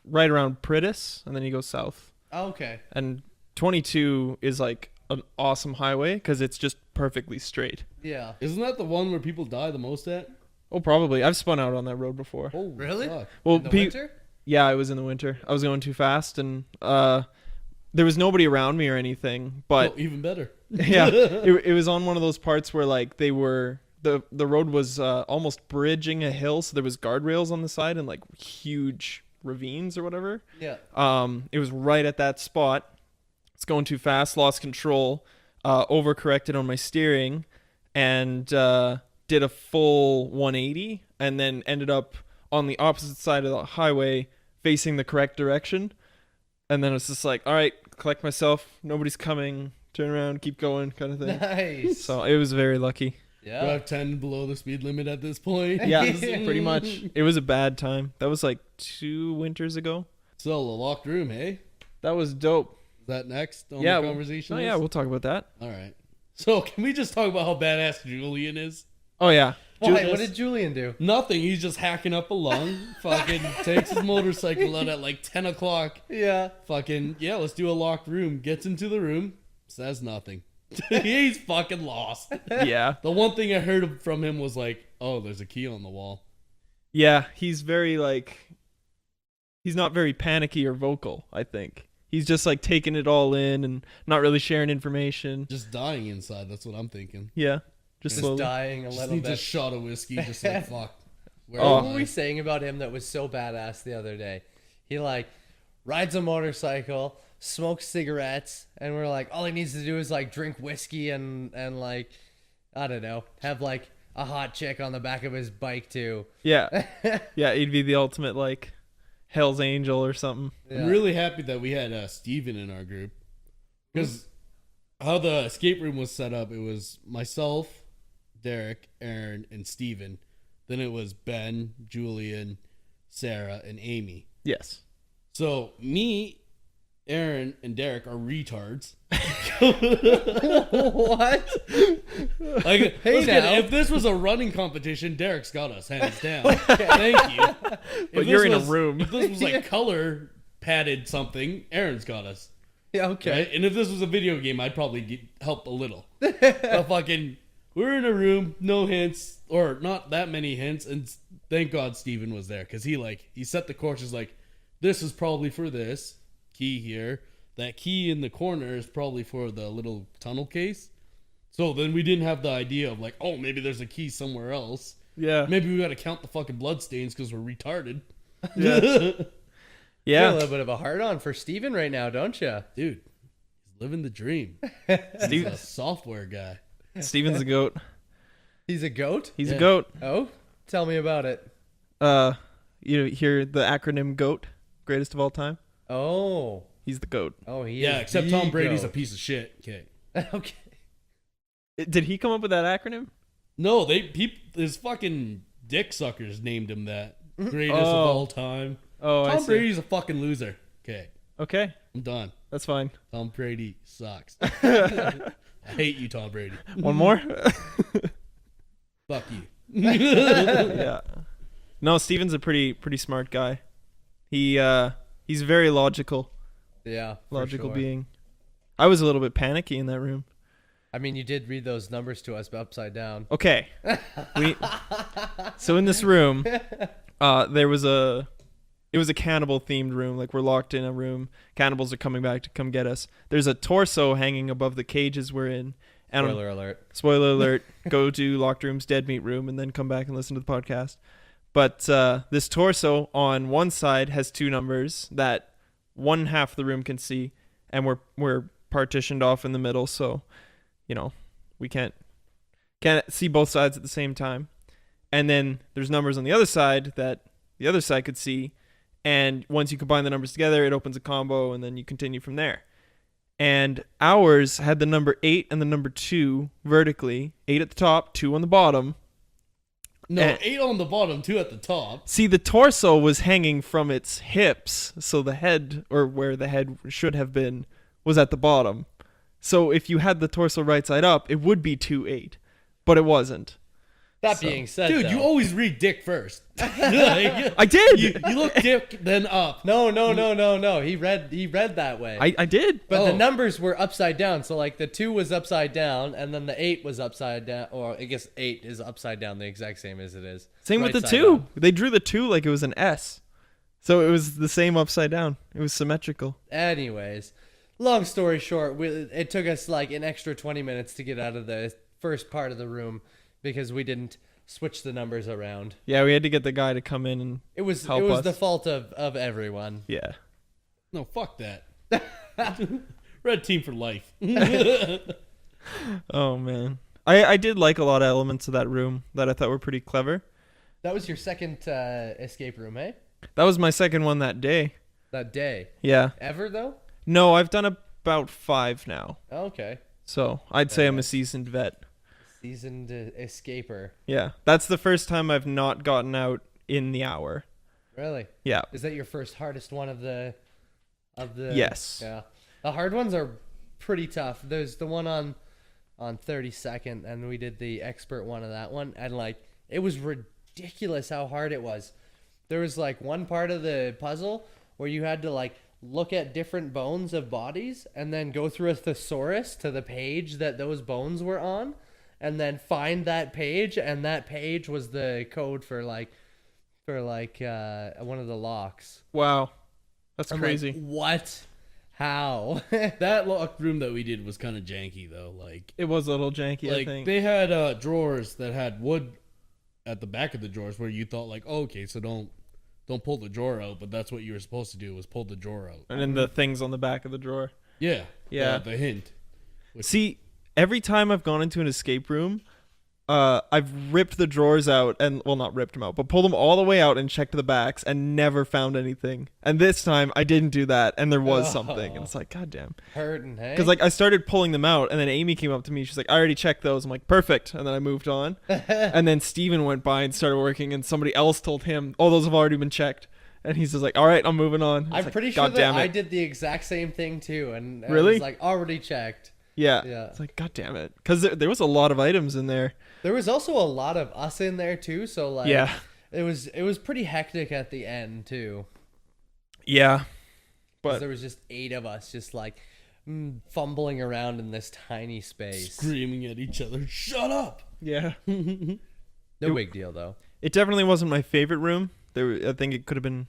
right around Pritis, and then you go south. Oh, okay. And 22 is like an awesome highway because it's just perfectly straight. Yeah. Isn't that the one where people die the most at? Oh, probably. I've spun out on that road before. Oh, Really? fuck. Well, In the winter? yeah, I was in the winter. I was going too fast, and there was nobody around me or anything. But Oh, even better. yeah, it was on one of those parts where like they were the road was almost bridging a hill, so there was guardrails on the side and like huge ravines or whatever. Yeah. It was right at that spot. It's going too fast, lost control, overcorrected on my steering, and did a full 180, and then ended up on the opposite side of the highway, facing the correct direction. And then it's just like, all right, collect myself. Nobody's coming. Turn around, keep going, kind of thing. Nice. So it was very lucky. Yeah. Drive 10 below the speed limit at this point. Yeah, pretty much. It was a bad time. That was like 2 winters ago. So, a locked room, hey? That was dope. Is that next on Yeah, the conversation? Oh yeah, we'll talk about that. All right. So, can we just talk about how badass Julian is? Oh yeah. Why? What did Julian do? Nothing. He's just hacking up a lung. Fucking takes his motorcycle out at like 10 o'clock. Yeah. Fucking, yeah, let's do a locked room. Gets into the room. Says nothing. He's fucking lost. Yeah. The one thing I heard from him was like, oh, there's a key on the wall. Yeah, he's very like he's not very panicky or vocal, I think. He's just like taking it all in and not really sharing information. Just dying inside. That's what I'm thinking. Yeah. Just Just slowly. dying a Just little needs a bit. shot of whiskey. Just like, fuck. Where Oh. What am were I? we saying about him that was so badass the other day? He like rides a motorcycle, smokes cigarettes, and we're like, all he needs to do is like drink whiskey and like, I don't know, have like a hot chick on the back of his bike too. Yeah. Yeah, he'd be the ultimate like Hell's Angel or something. I'm really happy that we had Steven in our group. Because how the escape room was set up, it was myself, Derrick, Aaron, and Steven. Then it was Ben, Julian, Sarah, and Amy. Yes. So me, Aaron, and Derrick are retards. What? Like, Hey let's get it. now. If this was a running competition, Derrick's got us hands down. Thank you. But you're in a room. If this was like color padded something, Aaron's got us. Yeah, okay. Right? And if this was a video game, I'd probably help a little. But fucking, we're in a room, no hints, or not that many hints, and thank God Steven was there, because he set the courses like, this is probably for this key here. That key in the corner is probably for the little tunnel case. So then we didn't have the idea of like, oh, maybe there's a key somewhere else. Yeah. Maybe we got to count the fucking bloodstains because we're retarded. Yeah. You got Yeah. a little bit of a hard on for Steven right now, don't you? Dude, he's living the dream. He's a software guy. Steven's a goat. He's a goat? He's Yeah. a goat. Oh, tell me about it. You hear the acronym GOAT, greatest of all time? Oh. He's the GOAT. Oh, he Yeah, is except the Tom Brady's a goat. piece of shit. Okay. Okay. Did he come up with that acronym? No, his fucking dick suckers named him that. Greatest of Oh. all time. Oh, I Tom see. Brady's a fucking loser. Okay, Okay, I'm done. that's fine. Tom Brady sucks. I hate you, Tom Brady. One more? Fuck you. Yeah. No, Steven's a pretty smart guy. He's very logical Yeah. for logical sure. being. I was a little bit panicky in that room. I mean, you did read those numbers to us upside down. Okay. So in this room, it was a cannibal themed room. Like, we're locked in a room. Cannibals are coming back to come get us. There's a torso hanging above the cages we're in. And Spoiler alert. Spoiler alert. Go to Locked Room's Dead Meat Room and then come back and listen to the podcast. But this torso on one side has two numbers that one half of the room can see, and we're partitioned off in the middle, so we can't see both sides at the same time. And then there's numbers on the other side that the other side could see, and once you combine the numbers together, it opens a combo, and then you continue from there. And ours had the number 8 and the number 2 vertically, 8 at the top, 2 on the bottom. No, 8 on the bottom, 2 at the top. See, the torso was hanging from its hips, so the head, or where the head should have been, was at the bottom. So if you had the torso right side up, it would be 2-8, but it wasn't. That being said, Dude, though, you always read dick first. I did. You look dick, then up. No. He read that way. I did. But the Oh. numbers were upside down. So like the 2 was upside down, and then the 8 was upside down. Or I guess 8 is upside down, the exact same as it is. Same with right the side 2. up. They drew the 2 like it was an S. So it was the same upside down. It was symmetrical. Anyways, long story short, it took us like an extra 20 minutes to get out of the first part of the room because we didn't switch the numbers around. Yeah, we had to get the guy to come in and It was help us. the fault of everyone. Yeah. No, fuck that. Red team for life. Oh, man. I did like a lot of elements of that room that I thought were pretty clever. That was your second escape room, eh? That was my second one that day. That day. Yeah. Ever though? No, I've done about 5 now. Okay. So I'd say I'm a seasoned vet. Seasoned escaper. Yeah. That's the first time I've not gotten out in the hour. Really? Yeah. Is that your first hardest one of the? Yes. Yeah. The hard ones are pretty tough. There's the one on 32nd, and we did the expert one of that one, and like it was ridiculous how hard it was. There was like one part of the puzzle where you had to like look at different bones of bodies and then go through a thesaurus to the page that those bones were on, and then find that page, and that page was the code for one of the locks. Wow. That's I'm crazy. like, what? How? That locked room that we did was kind of janky, though. Like It was a little janky, I think. they had drawers that had wood at the back of the drawers where you thought like, oh, okay, so don't pull the drawer out, but that's what you were supposed to do was pull the drawer out. And then the things on the back of the drawer. Yeah. Yeah. The hint. See, every time I've gone into an escape room, I've ripped the drawers out and, well, not ripped them out, but pulled them all the way out and checked the backs and never found anything. And this time I didn't do that, and there was something. And it's like, goddamn. Hurting, hey? Because like I started pulling them out, and then Amy came up to me. She's like, "I already checked those." I'm like, "Perfect." And then I moved on. And then Steven went by and started working, and somebody else told him, "Oh, those have already been checked." And he's just like, "All right, I'm moving on." It's I'm like, pretty sure God that damn I it. did the exact same thing too, and Really? I was like already checked. Yeah. Yeah. It's like, God damn it. Because there was a lot of items in there. There was also a lot of us in there too, so like Yeah. it was pretty hectic at the end too. Yeah. But there was just 8 of us just like fumbling around in this tiny space. Screaming at each other. Shut up! yeah, No big deal though. it definitely wasn't my favorite room. I think it could have been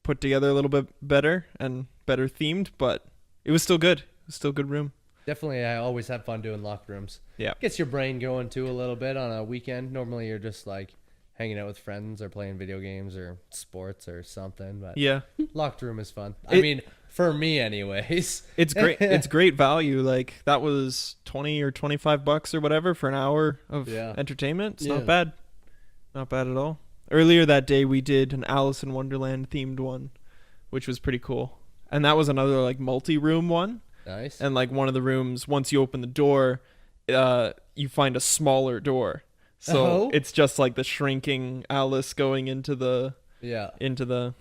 put together a little bit better and better themed, but it was still good. It was still a good room. Definitely, I always have fun doing locked rooms. Yeah. Gets your brain going too a little bit on a weekend. Normally you're just like hanging out with friends or playing video games or sports or something. But Yeah. locked room is fun. I mean, for me anyways. It's great. It's great value. Like that was $20 or $25 or whatever for an hour of entertainment. It's not bad. Not bad at all. Earlier that day we did an Alice in Wonderland themed one, which was pretty cool. And that was another like multi-room one. Nice. And like one of the rooms, once you open the door, you find a smaller door. So it's just like the shrinking Alice going into the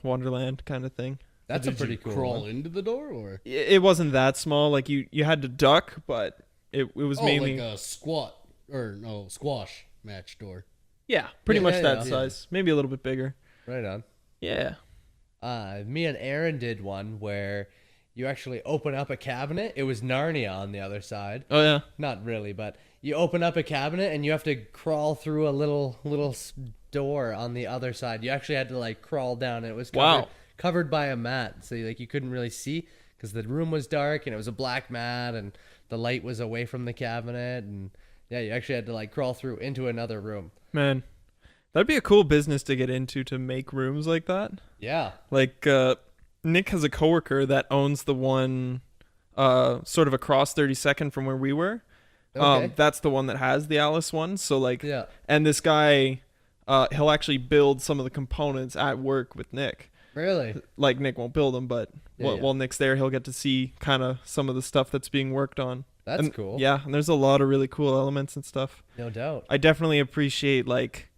Wonderland kind of thing. That's so a pretty cool crawl one. into the door, or It wasn't that small. Like you had to duck, but it was mainly like a squash match door. yeah, pretty much that yeah. size. Maybe a little bit bigger. Right on. Yeah. Me and Aaron did one where you actually open up a cabinet. It was Narnia on the other side. Oh yeah. Not really, but you open up a cabinet and you have to crawl through a little door on the other side. You actually had to like crawl down. And it was covered by a mat, so like you couldn't really see because the room was dark and it was a black mat and the light was away from the cabinet, and yeah, you actually had to like crawl through into another room. Man, that'd be a cool business to get into, to make rooms like that. Yeah. Like Nick has a coworker that owns the one sort of across 32nd from where we were. Okay. That's the one that has the Alice one. So like, Yeah. and this guy, he'll actually build some of the components at work with Nick. Really? Like Nick won't build them, but Yeah, while Nick's there, he'll get to see kind of some of the stuff that's being worked on. That's cool. Yeah, and there's a lot of really cool elements and stuff. No doubt. I definitely appreciate like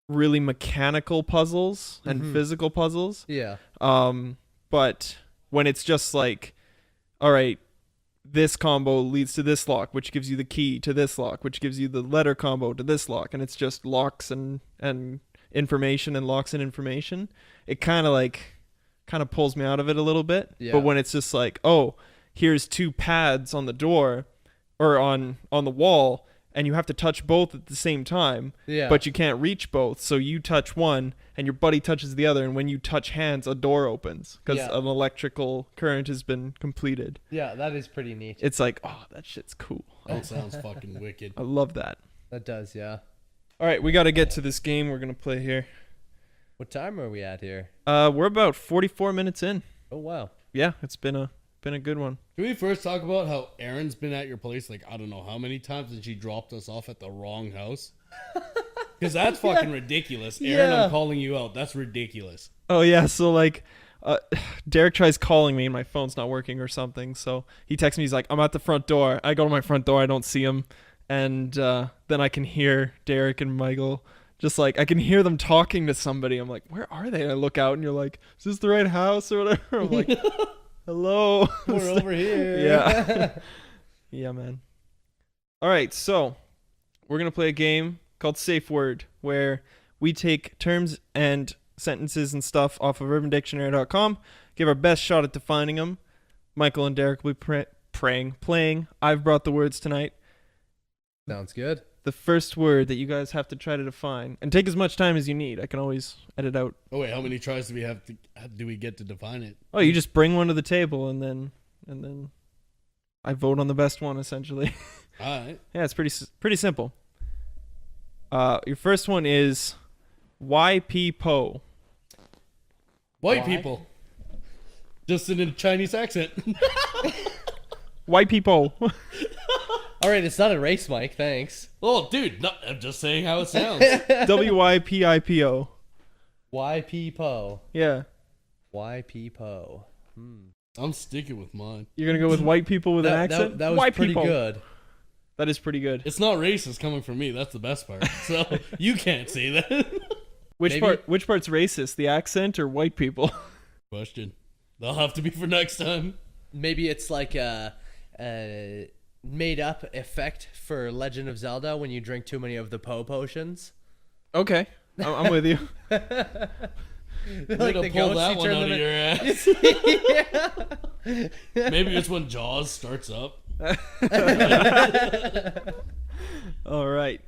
really mechanical puzzles and physical puzzles. Yeah. But when it's just like, all right, this combo leads to this lock, which gives you the key to this lock, which gives you the letter combo to this lock, and it's just locks and information and locks and information, it kind of pulls me out of it a little bit. Yeah. But when it's just like, oh, here's 2 pads on the door or on the wall, and you have to touch both at the same time, but you can't reach both, so you touch one and your buddy touches the other, and when you touch hands, a door opens because an electrical current has been completed. Yeah, that is pretty neat. It's like, oh, that shit's cool. That sounds fucking wicked. I love that. That does, yeah. All right, we got to get to this game we're going to play here. What time are we at here? We're about 44 minutes in. Oh, wow. Yeah, it's been a good one. Can we first talk about how Erin's been at your place like I don't know how many times, and she dropped us off at the wrong house? Because that's fucking ridiculous. Erin, I'm calling you out. That's ridiculous. Oh yeah, so like Derrick tries calling me and my phone's not working or something, so he texts me, he's like, I'm at the front door. I go to my front door, I don't see him, and then I can hear Derrick and Micheal just like, I can hear them talking to somebody. I'm like, where are they? And I look out and you're like, is this the right house or whatever? I'm like, hello. We're over here. Yeah. Yeah, man. All right, so we're going to play a game called Safe Word, where we take terms and sentences and stuff off of urbandictionary.com, give our best shot at defining them. Micheal and Derrick will be playing. I've brought the words tonight. Sounds good. The first word that you guys have to try to define, and take as much time as you need. I can always edit out. Oh wait, how many tries do we get to define it? Oh, you just bring one to the table and then I vote on the best one, essentially. All right. Yeah, it's pretty simple. Your first one is YP-po. White people. Just in a Chinese accent. YP-po. All right, it's not a race, Mike. Thanks. Oh, dude, no, I'm just saying how it sounds. WYPIPO. YP-po. Yeah. YP-po. I'm sticking with mine. You're going to go with white people with an accent? That was White pretty people. good. That is pretty good. It's not racist coming from me. That's the best part. So you can't say that. Which part's racist? The accent or white people? Question. They'll have to be for next time. Maybe it's like a made-up effect for Legend of Zelda when you drink too many of the Po potions. Okay. I'm with you. Like to the pull goats, that you one turn out them of your ass. Maybe it's when Jaws starts up. All right.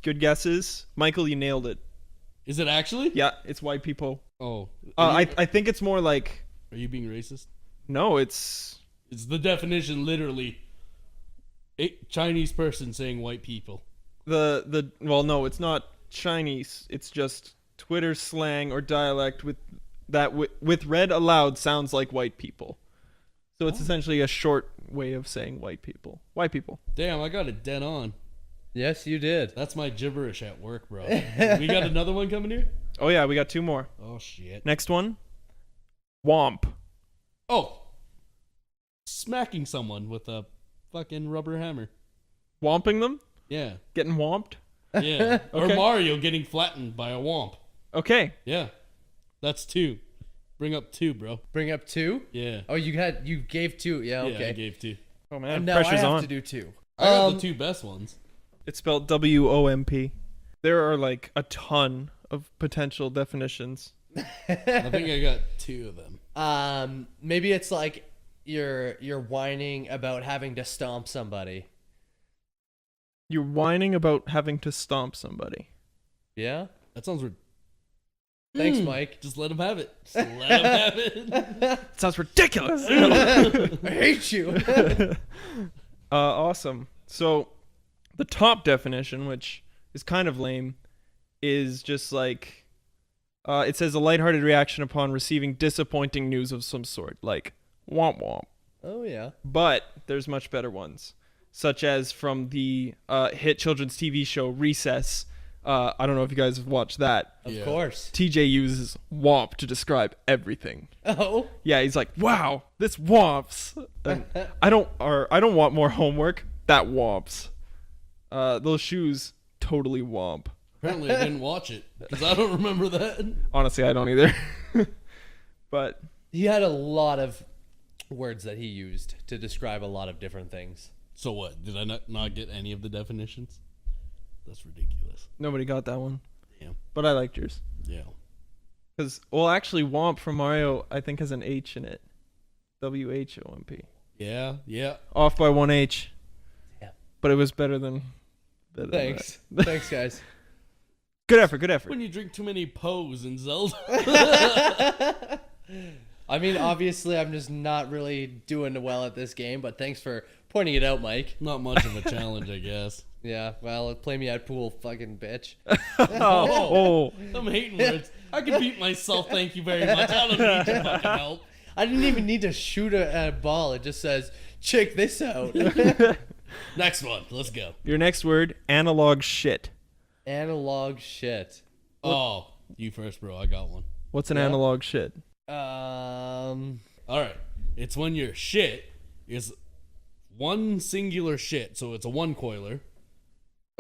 Good guesses. Michael, you nailed it. Is it actually? Yeah, it's white people. Oh. I think it's more like... Are you being racist? No, it's... It's the definition, literally. A Chinese person saying white people. Well, no, it's not Chinese. It's just Twitter slang or dialect with read aloud sounds like white people. So it's essentially a short way of saying white people. White people. Damn, I got it dead on. Yes, you did. That's my gibberish at work, bro. We got another one coming here? Oh yeah, we got 2 more. Oh, shit. Next one. Womp. Oh. Smacking someone with a fucking rubber hammer. Womping them? Yeah. Getting womped? Yeah. Okay. Or Mario getting flattened by a womp. Okay. Yeah. That's 2. Bring up 2, bro. Bring up 2? Yeah. Oh, you gave 2. Yeah, okay. Yeah, I gave 2. Oh man, And now I pressure's have on. to do 2. I got the 2 best ones. It's spelled WOMP. There are like a ton of potential definitions. I think I got 2 of them. Maybe it's like you're whining about having to stomp somebody. You're whining about having to stomp somebody. Yeah? That sounds weird. Thanks, Mike. Just let him have it. Just let him have it. Sounds ridiculous. I hate you. Awesome. So the top definition, which is kind of lame, is just like it says a lighthearted reaction upon receiving disappointing news of some sort, like womp womp. Oh, yeah. But there's much better ones, such as from the hit children's TV show Recess. I don't know if you guys have watched that. Of Yeah. course. TJ uses womp to describe everything. Oh. Yeah, he's like, "Wow, this womps." And I don't want more homework. That womps. Those shoes totally womp. Apparently, I didn't watch it because I don't remember that. Honestly, I don't either. But He had a lot of words that he used to describe a lot of different things. So what? Did I not get any of the definitions? That's ridiculous. nobody got that one. Yeah. But I liked yours. Yeah. Because, well, actually, Womp from Mario, I think, has an H in it. WHOMP. Yeah. Yeah. Off by 1H. Yeah. But it was better than Thanks. that. Thanks, guys. Good effort, good effort. When you drink too many Poes in Zelda. I mean, obviously, I'm just not really doing well at this game, but thanks for pointing it out, Mike. Not much of a challenge, I guess. Yeah, well, play me at pool, fucking bitch. Oh. I'm hating words. I can beat myself, thank you very much. I don't need your fucking help. I didn't even need to shoot a ball. It just says, check this out. Next one. Let's go. Your next word, analog shit. Analog shit. Oh, you first, bro. I got one. What's an Yeah. analog shit? All right. It's when your shit is one singular shit. So it's a one coiler.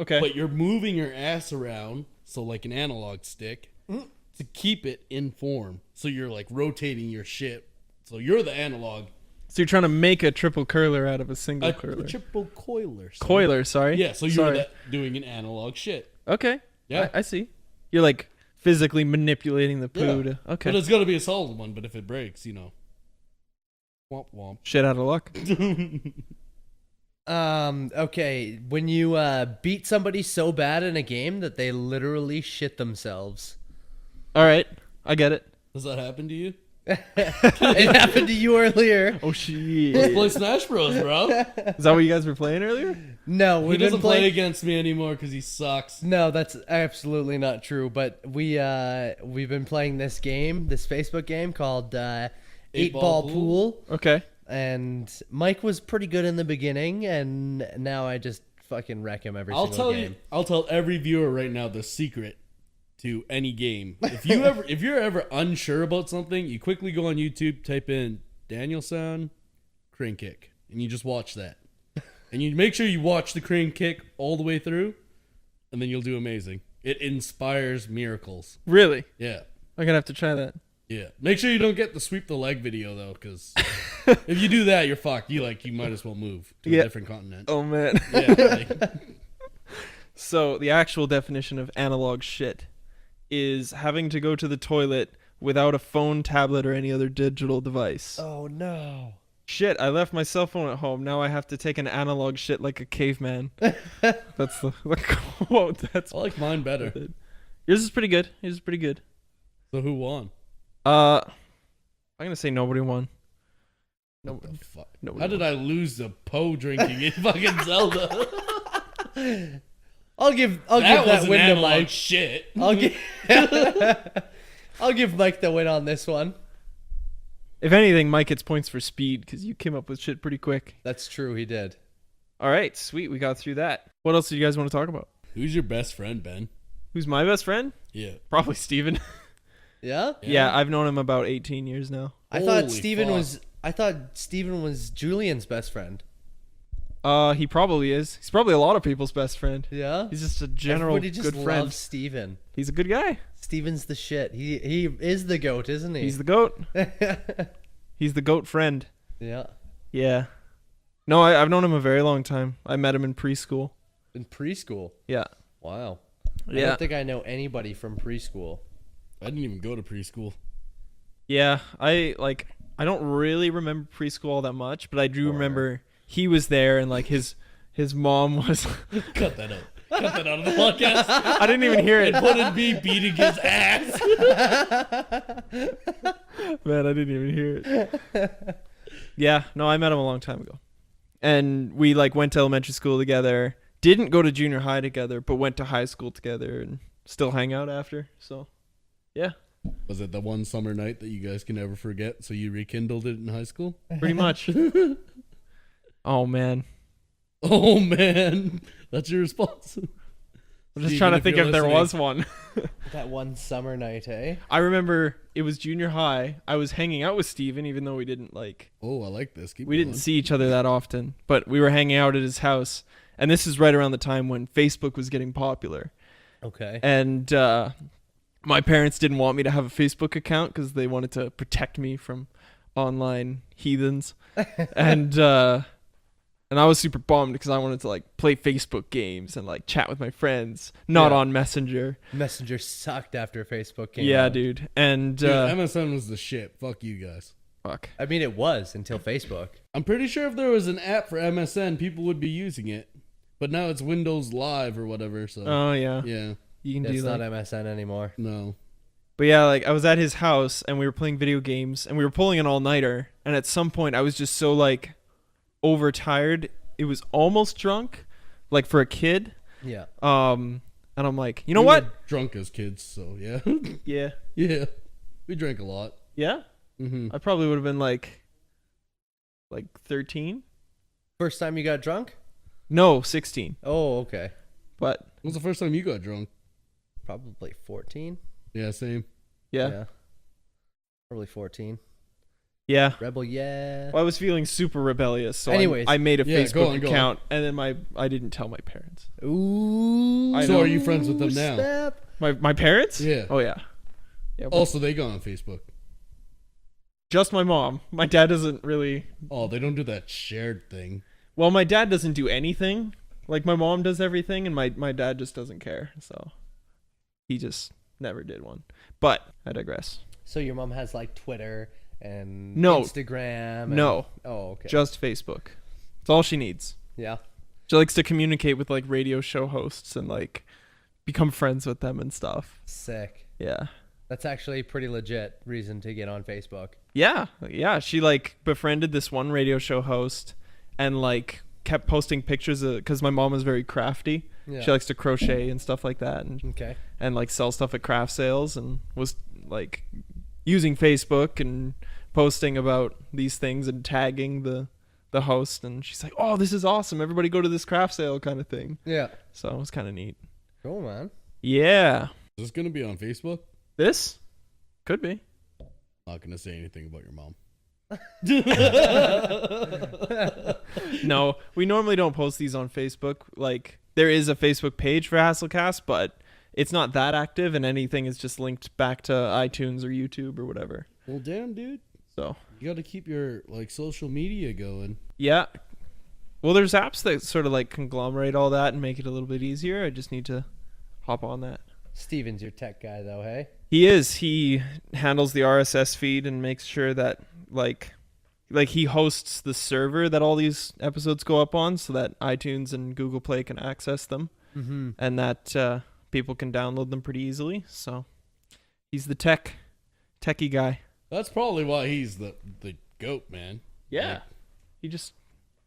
Okay. But you're moving your ass around, so like an analog stick, to keep it in form. So you're like rotating your shit. So you're the analog. So you're trying to make a triple curler out of a single A curler. triple coiler. So Coiler, sorry. Yeah, so you're Sorry. doing an analog shit. Okay. Yeah. I see. You're like physically manipulating the poo to... Okay. But it's got to be a solid one, but if it breaks, you know. Womp womp. Shit out of luck. Okay, when you beat somebody so bad in a game that they literally shit themselves. All right. I get it. Does that happen to you? It happened to you earlier. Oh, Let's shit. play Smash Bros, bro. Is that what you guys were playing earlier? No, He we've doesn't been play playing. against me anymore because he sucks. No, that's absolutely not true. But we've been playing this game, this Facebook game called 8-Ball Pool. Okay. And Mike was pretty good in the beginning, and now I just fucking wreck him every single game. I'll tell every viewer right now the secret to any game. If you're ever unsure about something, you quickly go on YouTube, type in Daniel Sound crane kick, and you just watch that. And you make sure you watch the crane kick all the way through, and then you'll do amazing. It inspires miracles. Really? Yeah. I'm going to have to try that. Yeah. Make sure you don't get the sweep the leg video though, because if you do that, you're fucked. You might as well move to a different continent. Oh, man. Yeah. Like, So the actual definition of analog shit is having to go to the toilet without a phone, tablet, or any other digital device. Oh no. Shit, I left my cell phone at home. Now I have to take an analog shit like a caveman. That's the quote. That's I like mine better. Yours is pretty good. Yours is pretty good. So who won? I'm gonna say nobody won. What the fuck? Nobody How did won. I lose the drinking in fucking Zelda? I'll give that that was an win to analog Mike. shit. I'll give Mike the win on this one. If anything, Mike gets points for speed because you came up with shit pretty quick. That's true, he did. All right, sweet. We got through that. What else do you guys want to talk about? Who's your best friend, Ben? Who's my best friend? Yeah. Probably Steven. Yeah? Yeah, I've known him about 18 years now. I thought Holy Steven fuck. was Julian's best friend. He probably is. He's probably a lot of people's best friend. Yeah? He's just a general Everybody just good friend. loves Steven. He's a good guy. Steven's the shit. He is the goat, isn't he? He's the goat. He's the goat friend. Yeah. Yeah. No, I've known him a very long time. I met him in preschool. In preschool. Yeah. Wow. I Yeah. don't think I know anybody from preschool. I didn't even go to preschool. Yeah. I don't really remember preschool all that much, but I do remember he was there and like his mom was Cut that out. Cut that out of the podcast. I didn't even hear it. It wouldn't be beating his ass. Man, I didn't even hear it. Yeah, no, I met him a long time ago. And we like went to elementary school together. Didn't go to junior high together, but went to high school together and still hang out after. So, yeah, Was it the one summer night that you guys can never forget? So you rekindled it in high school? pretty much. Oh man. Oh man, that's your response. I'm just trying to think if there was one. That one summer night, eh? I remember it was junior high. I was hanging out with Steven, even though we didn't Oh, I like this. we didn't see each other that often, but we were hanging out at his house. And this is right around the time when Facebook was getting popular. Okay. And my parents didn't want me to have a Facebook account because they wanted to protect me from online heathens. And I was super bummed because I wanted to like play Facebook games and like chat with my friends, not Yeah. on Messenger. Messenger sucked after Facebook came Yeah, out. dude. And Dude, MSN was the shit. Fuck you guys. fuck. I mean, it was until Facebook. I'm pretty sure if there was an app for MSN, people would be using it. But now it's Windows Live or whatever. So Oh yeah, yeah, you can It's do not that. MSN anymore. no. But yeah, like I was at his house and we were playing video games and we were pulling an all-nighter. And at some point, I was just so like overtired. It was almost drunk, like for a kid. Yeah. And I'm like, you know We what? were drunk as kids, so yeah. Yeah. Yeah. We drank a lot. Yeah. Mm-hmm. I probably would have been like 13. First time you got drunk? No, 16. Oh, okay. But When was the first time you got drunk? Probably 14. Yeah, same. yeah. Probably 14. Yeah. Rebel, yeah. Well, I was feeling super rebellious, so Anyways. I made a Yeah, go Facebook on, go account, and then I didn't tell my parents. Ooh. I So know. are you friends with them now? Snap. My parents? Yeah. Oh yeah. Yeah. Also, they go on Facebook. Just my mom. My dad doesn't really. Oh, they don't do that shared thing. Well, my dad doesn't do anything. Like my mom does everything, and my dad just doesn't care. So he just never did one. But I digress. So your mom has like Twitter and No. Instagram. And, No. Oh, okay. Just Facebook. It's all she needs. Yeah. She likes to communicate with like radio show hosts and like become friends with them and stuff. Sick. Yeah. That's actually a pretty legit reason to get on Facebook. Yeah. Yeah. She like befriended this one radio show host and like kept posting pictures because my mom is very crafty. Yeah. She likes to crochet and stuff like that Okay. and like sell stuff at craft sales and was like using Facebook and posting about these things and tagging the host, and she's like, oh, this is awesome, everybody go to this craft sale kind of thing. Yeah. So it was kind of neat. Cool, man. Yeah. Is this going to be on Facebook? This could be. Not going to say anything about your mom. No, we normally don't post these on Facebook. Like there is a Facebook page for HastleCast, but it's not that active, and anything is just linked back to iTunes or YouTube or whatever. Well, damn, dude. So You got to keep your like social media going. yeah. Well, there's apps that sort of like conglomerate all that and make it a little bit easier. I just need to hop on that. Steven's your tech guy, though, hey? He is. He handles the RSS feed and makes sure that like he hosts the server that all these episodes go up on, so that iTunes and Google Play can access them, and that people can download them pretty easily. So he's the techie guy. That's probably why he's the GOAT, man. Yeah. Like, He just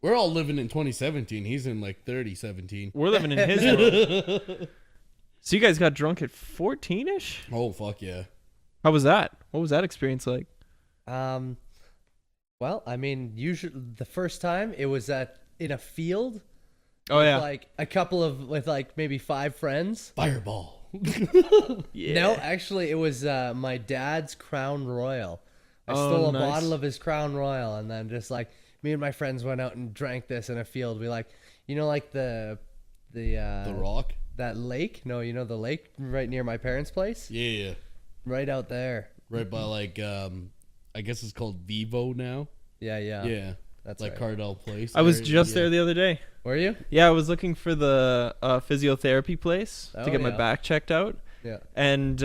we're all living in 2017. He's in like 3017. we're living in his world. So you guys got drunk at 14ish? Oh fuck yeah. How was that? What was that experience like? Well, I mean, usually the first time it was in a field. Oh yeah. Like a couple of with like maybe 5 friends. Fireball. Yeah. No, actually, it was my dad's Crown Royal. I Oh, stole a nice. bottle of his Crown Royal, and then just like me and my friends went out and drank this in a field. We like, like the The Rock. that lake. No, the lake right near my parents' place, Yeah. right out there. Right by like I guess it's called Vivo now. Yeah, Yeah. that's like right. Cardell Place. I was just Yeah. there the other day. Were you? Yeah, I was looking for the physiotherapy place Oh, to get my yeah. back checked out. Yeah. And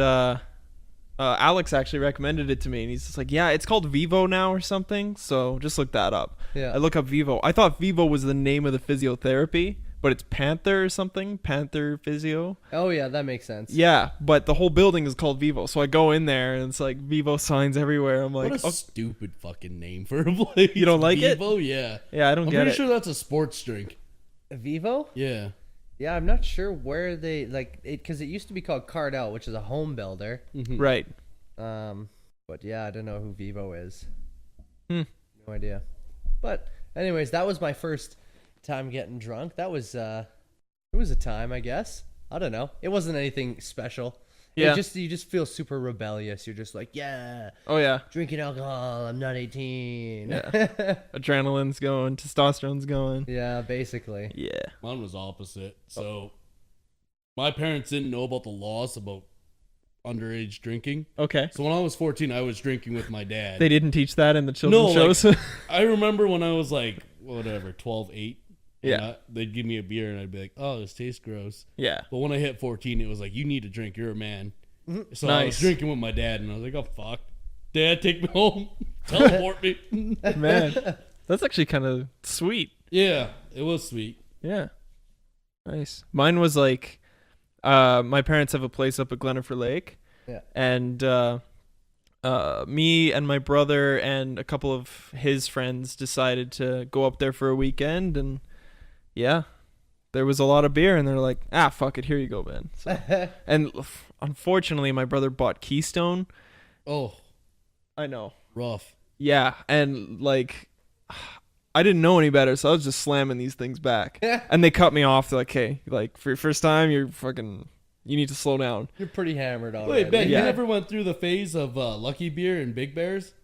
Alex actually recommended it to me, and he's just like, yeah, it's called Vivo now or something, so just look that up. Yeah. I look up Vivo. I thought Vivo was the name of the physiotherapy, but it's Panther or something. Panther Physio. Oh yeah, that makes sense. Yeah, but the whole building is called Vivo, so I go in there and it's like Vivo signs everywhere. I'm like, What a oh, stupid fucking name for a place. You don't like it? Vivo? Yeah. yeah, I don't I'm get pretty it. sure that's a sports drink. Vivo? Yeah. Yeah, I'm not sure where they like it because it used to be called Cardell, which is a home builder. Right. But yeah, I don't know who Vivo is. Hmm. No idea. But anyways, that was my first time getting drunk. That was it was a time, I guess. I don't know. It wasn't anything special. Yeah. You just feel super rebellious. You're just like, yeah, Oh yeah. drinking alcohol. I'm not 18. Yeah. Adrenaline's going, testosterone's going. Yeah, basically. Yeah. Mine was opposite. So my parents didn't know about the laws about underage drinking. Okay. So when I was 14, I was drinking with my dad. They didn't teach that in the children's No, like- shows. I remember when I was like, whatever, 12, 8. Yeah. They'd give me a beer and I'd be like, oh, this tastes gross. Yeah. But when I hit 14, it was like, you need to drink. You're a man. So I was Nice. drinking with my dad and I was like, oh, fuck. Dad, take me home. Teleport me. Man, that's actually kind of sweet. Yeah, it was sweet. Yeah. Nice. Mine was like, my parents have a place up at Glennifer Lake. Yeah. And me and my brother and a couple of his friends decided to go up there for a weekend. And yeah, there was a lot of beer. And they're like, fuck it. Here you go, man. So, and unfortunately, my brother bought Keystone. Oh, I know. rough. Yeah, and like I didn't know any better, so I was just slamming these things back. And they cut me off. They're like, "Hey, like for your first time, you need to slow down." You're pretty hammered already. Wait, Ben, Yeah. you never went through the phase of Lucky Beer and Big Bears?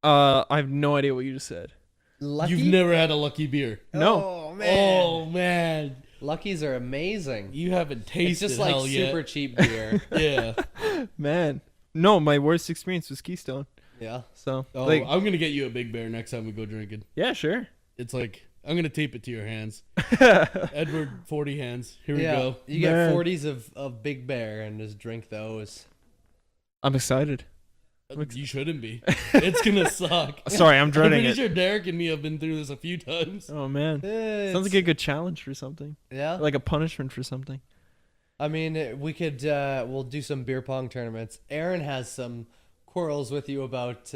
I have no idea what you just said. Lucky? You've never had a Lucky Beer. No. Oh man. Oh, man. Luckies are amazing. You haven't tasted It's just like hell super yet. cheap beer. Yeah. Man, no, my worst experience was Keystone. Yeah. So, Oh, like, I'm going to get you a Big Bear next time we go drinking. yeah, sure. It's like, I'm going to tape it to your hands. Edward, 40 hands. Here we go. You get Man. 40s of Big Bear and just drink those. I'm excited. You shouldn't be. It's going to suck. Sorry, I'm I'm dreading pretty it. sure Derrick and me have been through this a few times. Oh man, sounds like a good challenge for something, yeah. like a punishment for something. I mean, we could we'll do some beer pong tournaments. Aaron has some quarrels with you about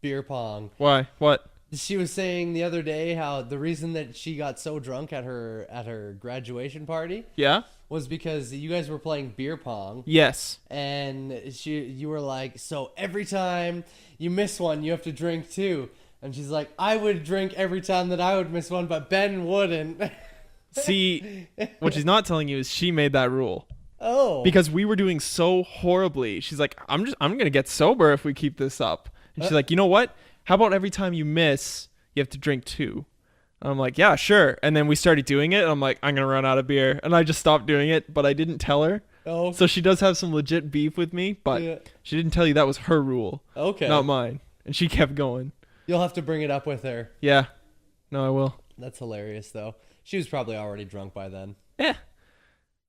beer pong. Why? What? She was saying the other day how the reason that she got so drunk at her graduation party Yeah. was because you guys were playing beer pong. Yes. And you were like, so every time you miss one, you have to drink two. And she's like, I would drink every time that I would miss one, but Ben wouldn't. See, what she's not telling you is she made that rule. Oh. Because we were doing so horribly. She's like, I'm gonna get sober if we keep this up. And she's like, you know what? How about every time you miss, you have to drink two? And I'm like, yeah, sure. And then we started doing it, and I'm like, I'm gonna run out of beer, and I just stopped doing it, but I didn't tell her. Oh. So she does have some legit beef with me, but Yeah. she didn't tell you that was her rule, Okay. not mine. And she kept going. You'll have to bring it up with her. Yeah. No, I will. That's hilarious, though. She was probably already drunk by then. Yeah.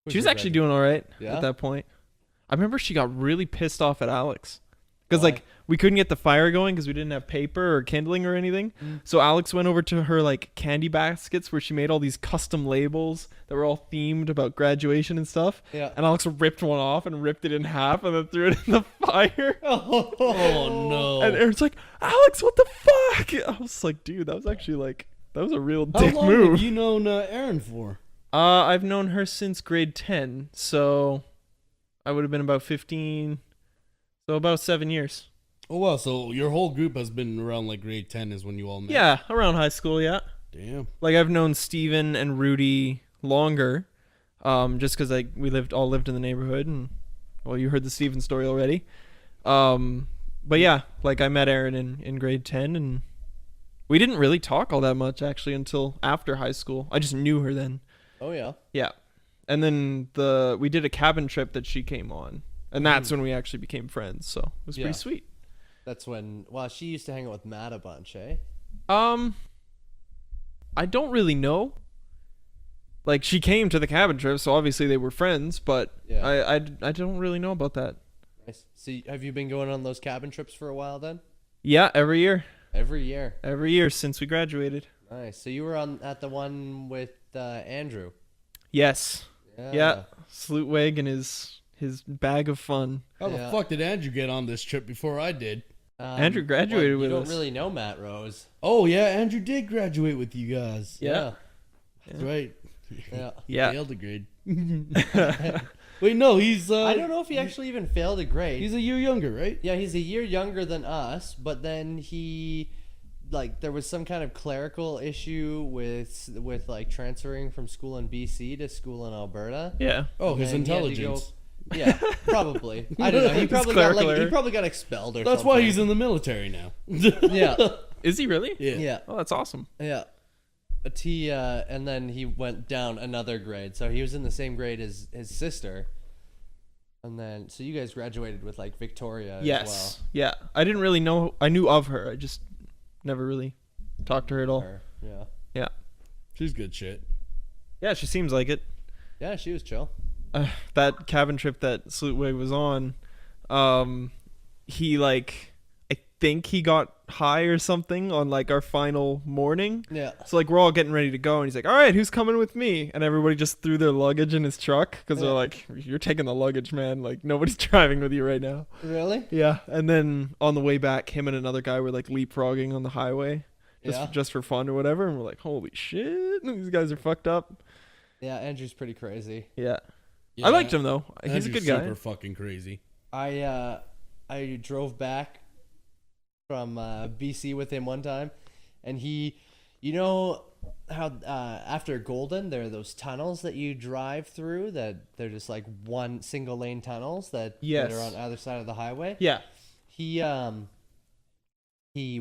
She was actually doing all right Yeah? at that point. I remember she got really pissed off at Alex because Why? like we couldn't get the fire going because we didn't have paper or kindling or anything. So Alex went over to her like candy baskets where she made all these custom labels that were all themed about graduation and stuff. Yeah. And Alex ripped one off and ripped it in half and then threw it in the fire. Oh no! And Aaron's like, Alex, what the fuck? I was like, dude, that was actually like that was a real How dick long move. have you known Aaron for? I've known her since grade 10, so I would have been about 15, so about 7 years. Oh wow! So your whole group has been around like grade 10 is when you all met. Yeah, around high school, yeah. Damn. Like I've known Steven and Rudy longer, just because like we all lived in the neighborhood, and well, you heard the Steven story already. But yeah, like I met Aaron in grade 10, and we didn't really talk all that much actually until after high school. I just knew her then. Oh yeah. Yeah. And then we did a cabin trip that she came on. And that's when we actually became friends. So it was Yeah. pretty sweet. That's when. Well, she used to hang out with Matt a bunch, eh? I don't really know. Like she came to the cabin trip, so obviously they were friends, but Yeah. I don't really know about that. Nice. So have you been going on those cabin trips for a while then? Yeah, every year. Every year. Every year since we graduated. Nice. So you were at the one with Andrew. Yes. Yeah. Yeah. Slutweg and his bag of fun. How Yeah. the fuck did Andrew get on this trip before I did? Andrew graduated with you us. don't really know Matt Rose. Oh yeah, Andrew did graduate with you guys. Yeah. That's right. Yeah. Yeah. Failed a grade. Wait, no, he's. I don't know if he actually even failed a grade. He's a year younger, right? Yeah, he's a year younger than us, but then there was some kind of clerical issue with like transferring from school in BC to school in Alberta. Yeah. Oh, his And he had to intelligence. Yeah, probably. I don't know. He probably got clerical error. he probably got expelled or That's something. why he's in the military now. Yeah. Is he really? Yeah. Yeah. Oh, that's awesome. Yeah. But and then he went down another grade. So he was in the same grade as his sister. And then so you guys graduated with like Victoria Yes. as well. Yeah. I didn't really know. I knew of her. I just never really talked to her at all. Yeah. Yeah. She's good shit. Yeah, she seems like it. Yeah, she was chill. That cabin trip that Slutwig was on, he like, I think he got high or something on like our final morning. Yeah. So like we're all getting ready to go, and he's like, "All right, who's coming with me?" And everybody just threw their luggage in his truck because they're like, "You're taking the luggage, man. Like nobody's driving with you right now." Really? Yeah. And then on the way back, him and another guy were like leapfrogging on the highway, just for fun or whatever. And we're like, "Holy shit, these guys are fucked up." Yeah, Andrew's pretty crazy. Yeah. Yeah, I liked him though. He's a Andrew's good guy. Super fucking crazy. I drove back from BC with him one time, and you know how after Golden there are those tunnels that you drive through that they're just like one single lane tunnels that Yes. are on either side of the highway. Yeah. He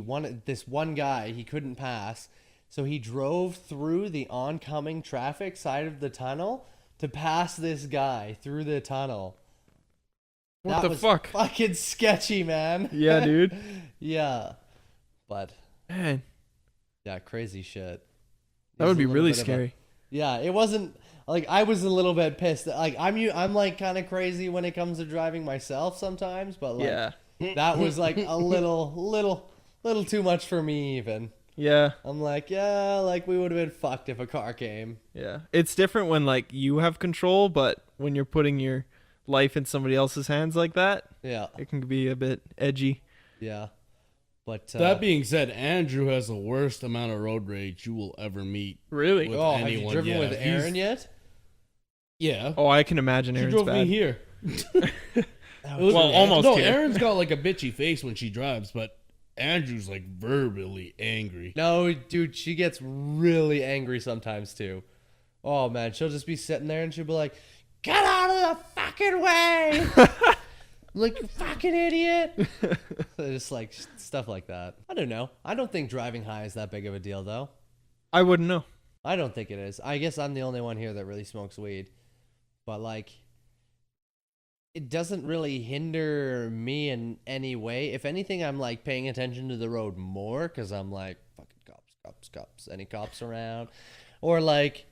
wanted this one guy he couldn't pass, so he drove through the oncoming traffic side of the tunnel to pass this guy through the tunnel. What That the was fuck? Fucking sketchy, man. Yeah, dude. Yeah, but Man, yeah, crazy shit. that He's would be a little really bit of a- scary. Yeah, it wasn't like I was a little bit pissed. Like I'm like kind of crazy when it comes to driving myself sometimes, but like Yeah. that was like a little too much for me even. Yeah. I'm like, yeah, like we would have been fucked if a car came. Yeah. It's different when like you have control, but when you're putting your life in somebody else's hands like that, Yeah, it can be a bit edgy. yeah. But That being said, Andrew has the worst amount of road rage you will ever meet. Really? With have you anyone. driven Yeah, with he's- Aaron yet? Yeah. Oh, I can imagine She Aaron's drove bad. me here. Well, almost No, here. Aaron's got like a bitchy face when she drives, but Andrew's like verbally angry. No, dude, she gets really angry sometimes too. Oh man, she'll just be sitting there and she'll be like, "Get out of the fucking way!" I'm like, "You fucking idiot!" So just like stuff like that. I don't know. I don't think driving high is that big of a deal, though. I wouldn't know. I don't think it is. I guess I'm the only one here that really smokes weed, but like, it doesn't really hinder me in any way. If anything, I'm like paying attention to the road more because I'm like, fucking cops, any cops around, or like,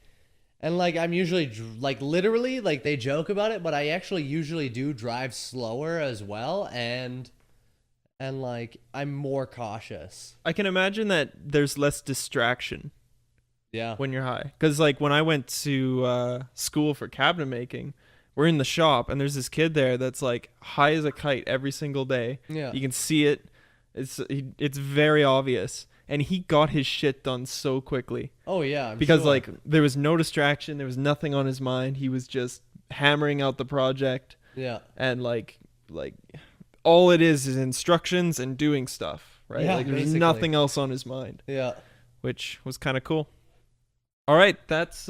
And like I'm usually like literally like they joke about it, but I actually usually do drive slower as well, and like I'm more cautious. I can imagine that there's less distraction Yeah. when you're high. Because like when I went to school for cabinet making, we're in the shop and there's this kid there that's like high as a kite every single day. Yeah. You can see it. It's very obvious. And he got his shit done so quickly. Oh yeah. Because sure. like there was no distraction. There was nothing on his mind. He was just hammering out the project. Yeah. And like all it is instructions and doing stuff, right? Yeah, like there's basically. nothing else on his mind, Yeah. which was kind of cool. All right, that's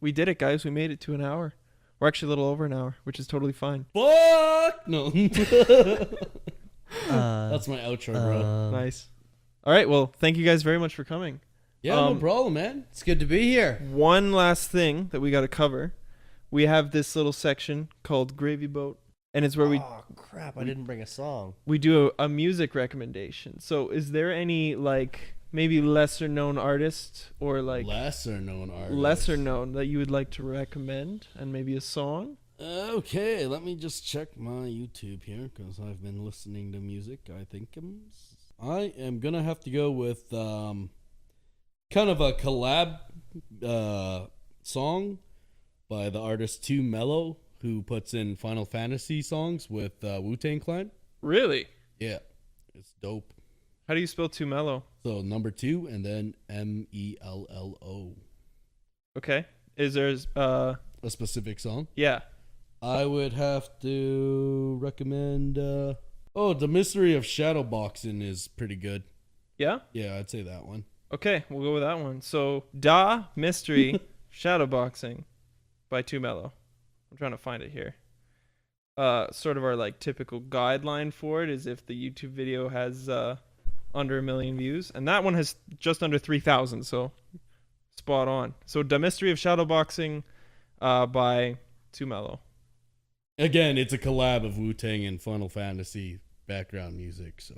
we did it, guys. We made it to an hour. We're actually a little over an hour, which is totally fine. Fuck no. That's my outro, bro. Nice. All right, well, thank you guys very much for coming. Yeah, no problem, man. It's good to be here. One last thing that we got to cover. We have this little section called Gravy Boat, and it's where Oh crap! I didn't bring a song. we do a music recommendation. So is there any like maybe lesser known artist or like Lesser known artist. lesser known that you would like to recommend, and maybe a song? Okay, let me just check my YouTube here because I've been listening to music. I am gonna have to go with kind of a collab song by the artist Too Mellow, who puts in Final Fantasy songs with Wu-Tang Clan. Really? Yeah, it's dope. How do you spell Too Mellow? So number 2 and then Mello. Okay. Is there A specific song? yeah. I would have to recommend The Mystery of Shadowboxing is pretty good. Yeah? Yeah, I'd say that one. Okay, we'll go with that one. So Da Mystery Shadowboxing by Too Mellow. I'm trying to find it here. Sort of our like typical guideline for it is if the YouTube video has under 1 million views, and that one has just under 3,000, so spot on. So Da Mystery of Shadowboxing by Too Mellow. Again, it's a collab of Wu-Tang and Final Fantasy background music, so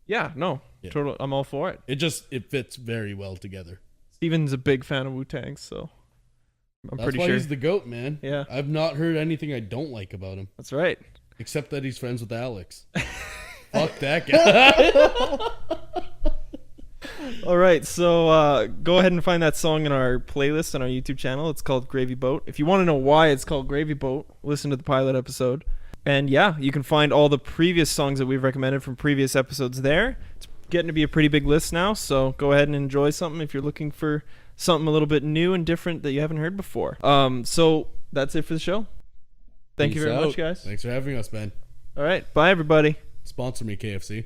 Yeah, no. Yeah. Total I'm all for it. it fits very well together. Steven's a big fan of Wu-Tang, so I'm That's pretty why sure. he's the GOAT, man. Yeah. I've not heard anything I don't like about him, That's right. except that he's friends with Alex. Fuck that guy. All right, so go ahead and find that song in our playlist on our YouTube channel. It's called Gravy Boat. If you want to know why it's called Gravy Boat, listen to the pilot episode. And yeah, you can find all the previous songs that we've recommended from previous episodes there. It's getting to be a pretty big list now, so go ahead and enjoy something if you're looking for something a little bit new and different that you haven't heard before. So that's it for the show. Thank you Peace very out. much, guys. Thanks for having us, man. All right, bye everybody. Sponsor me, KFC.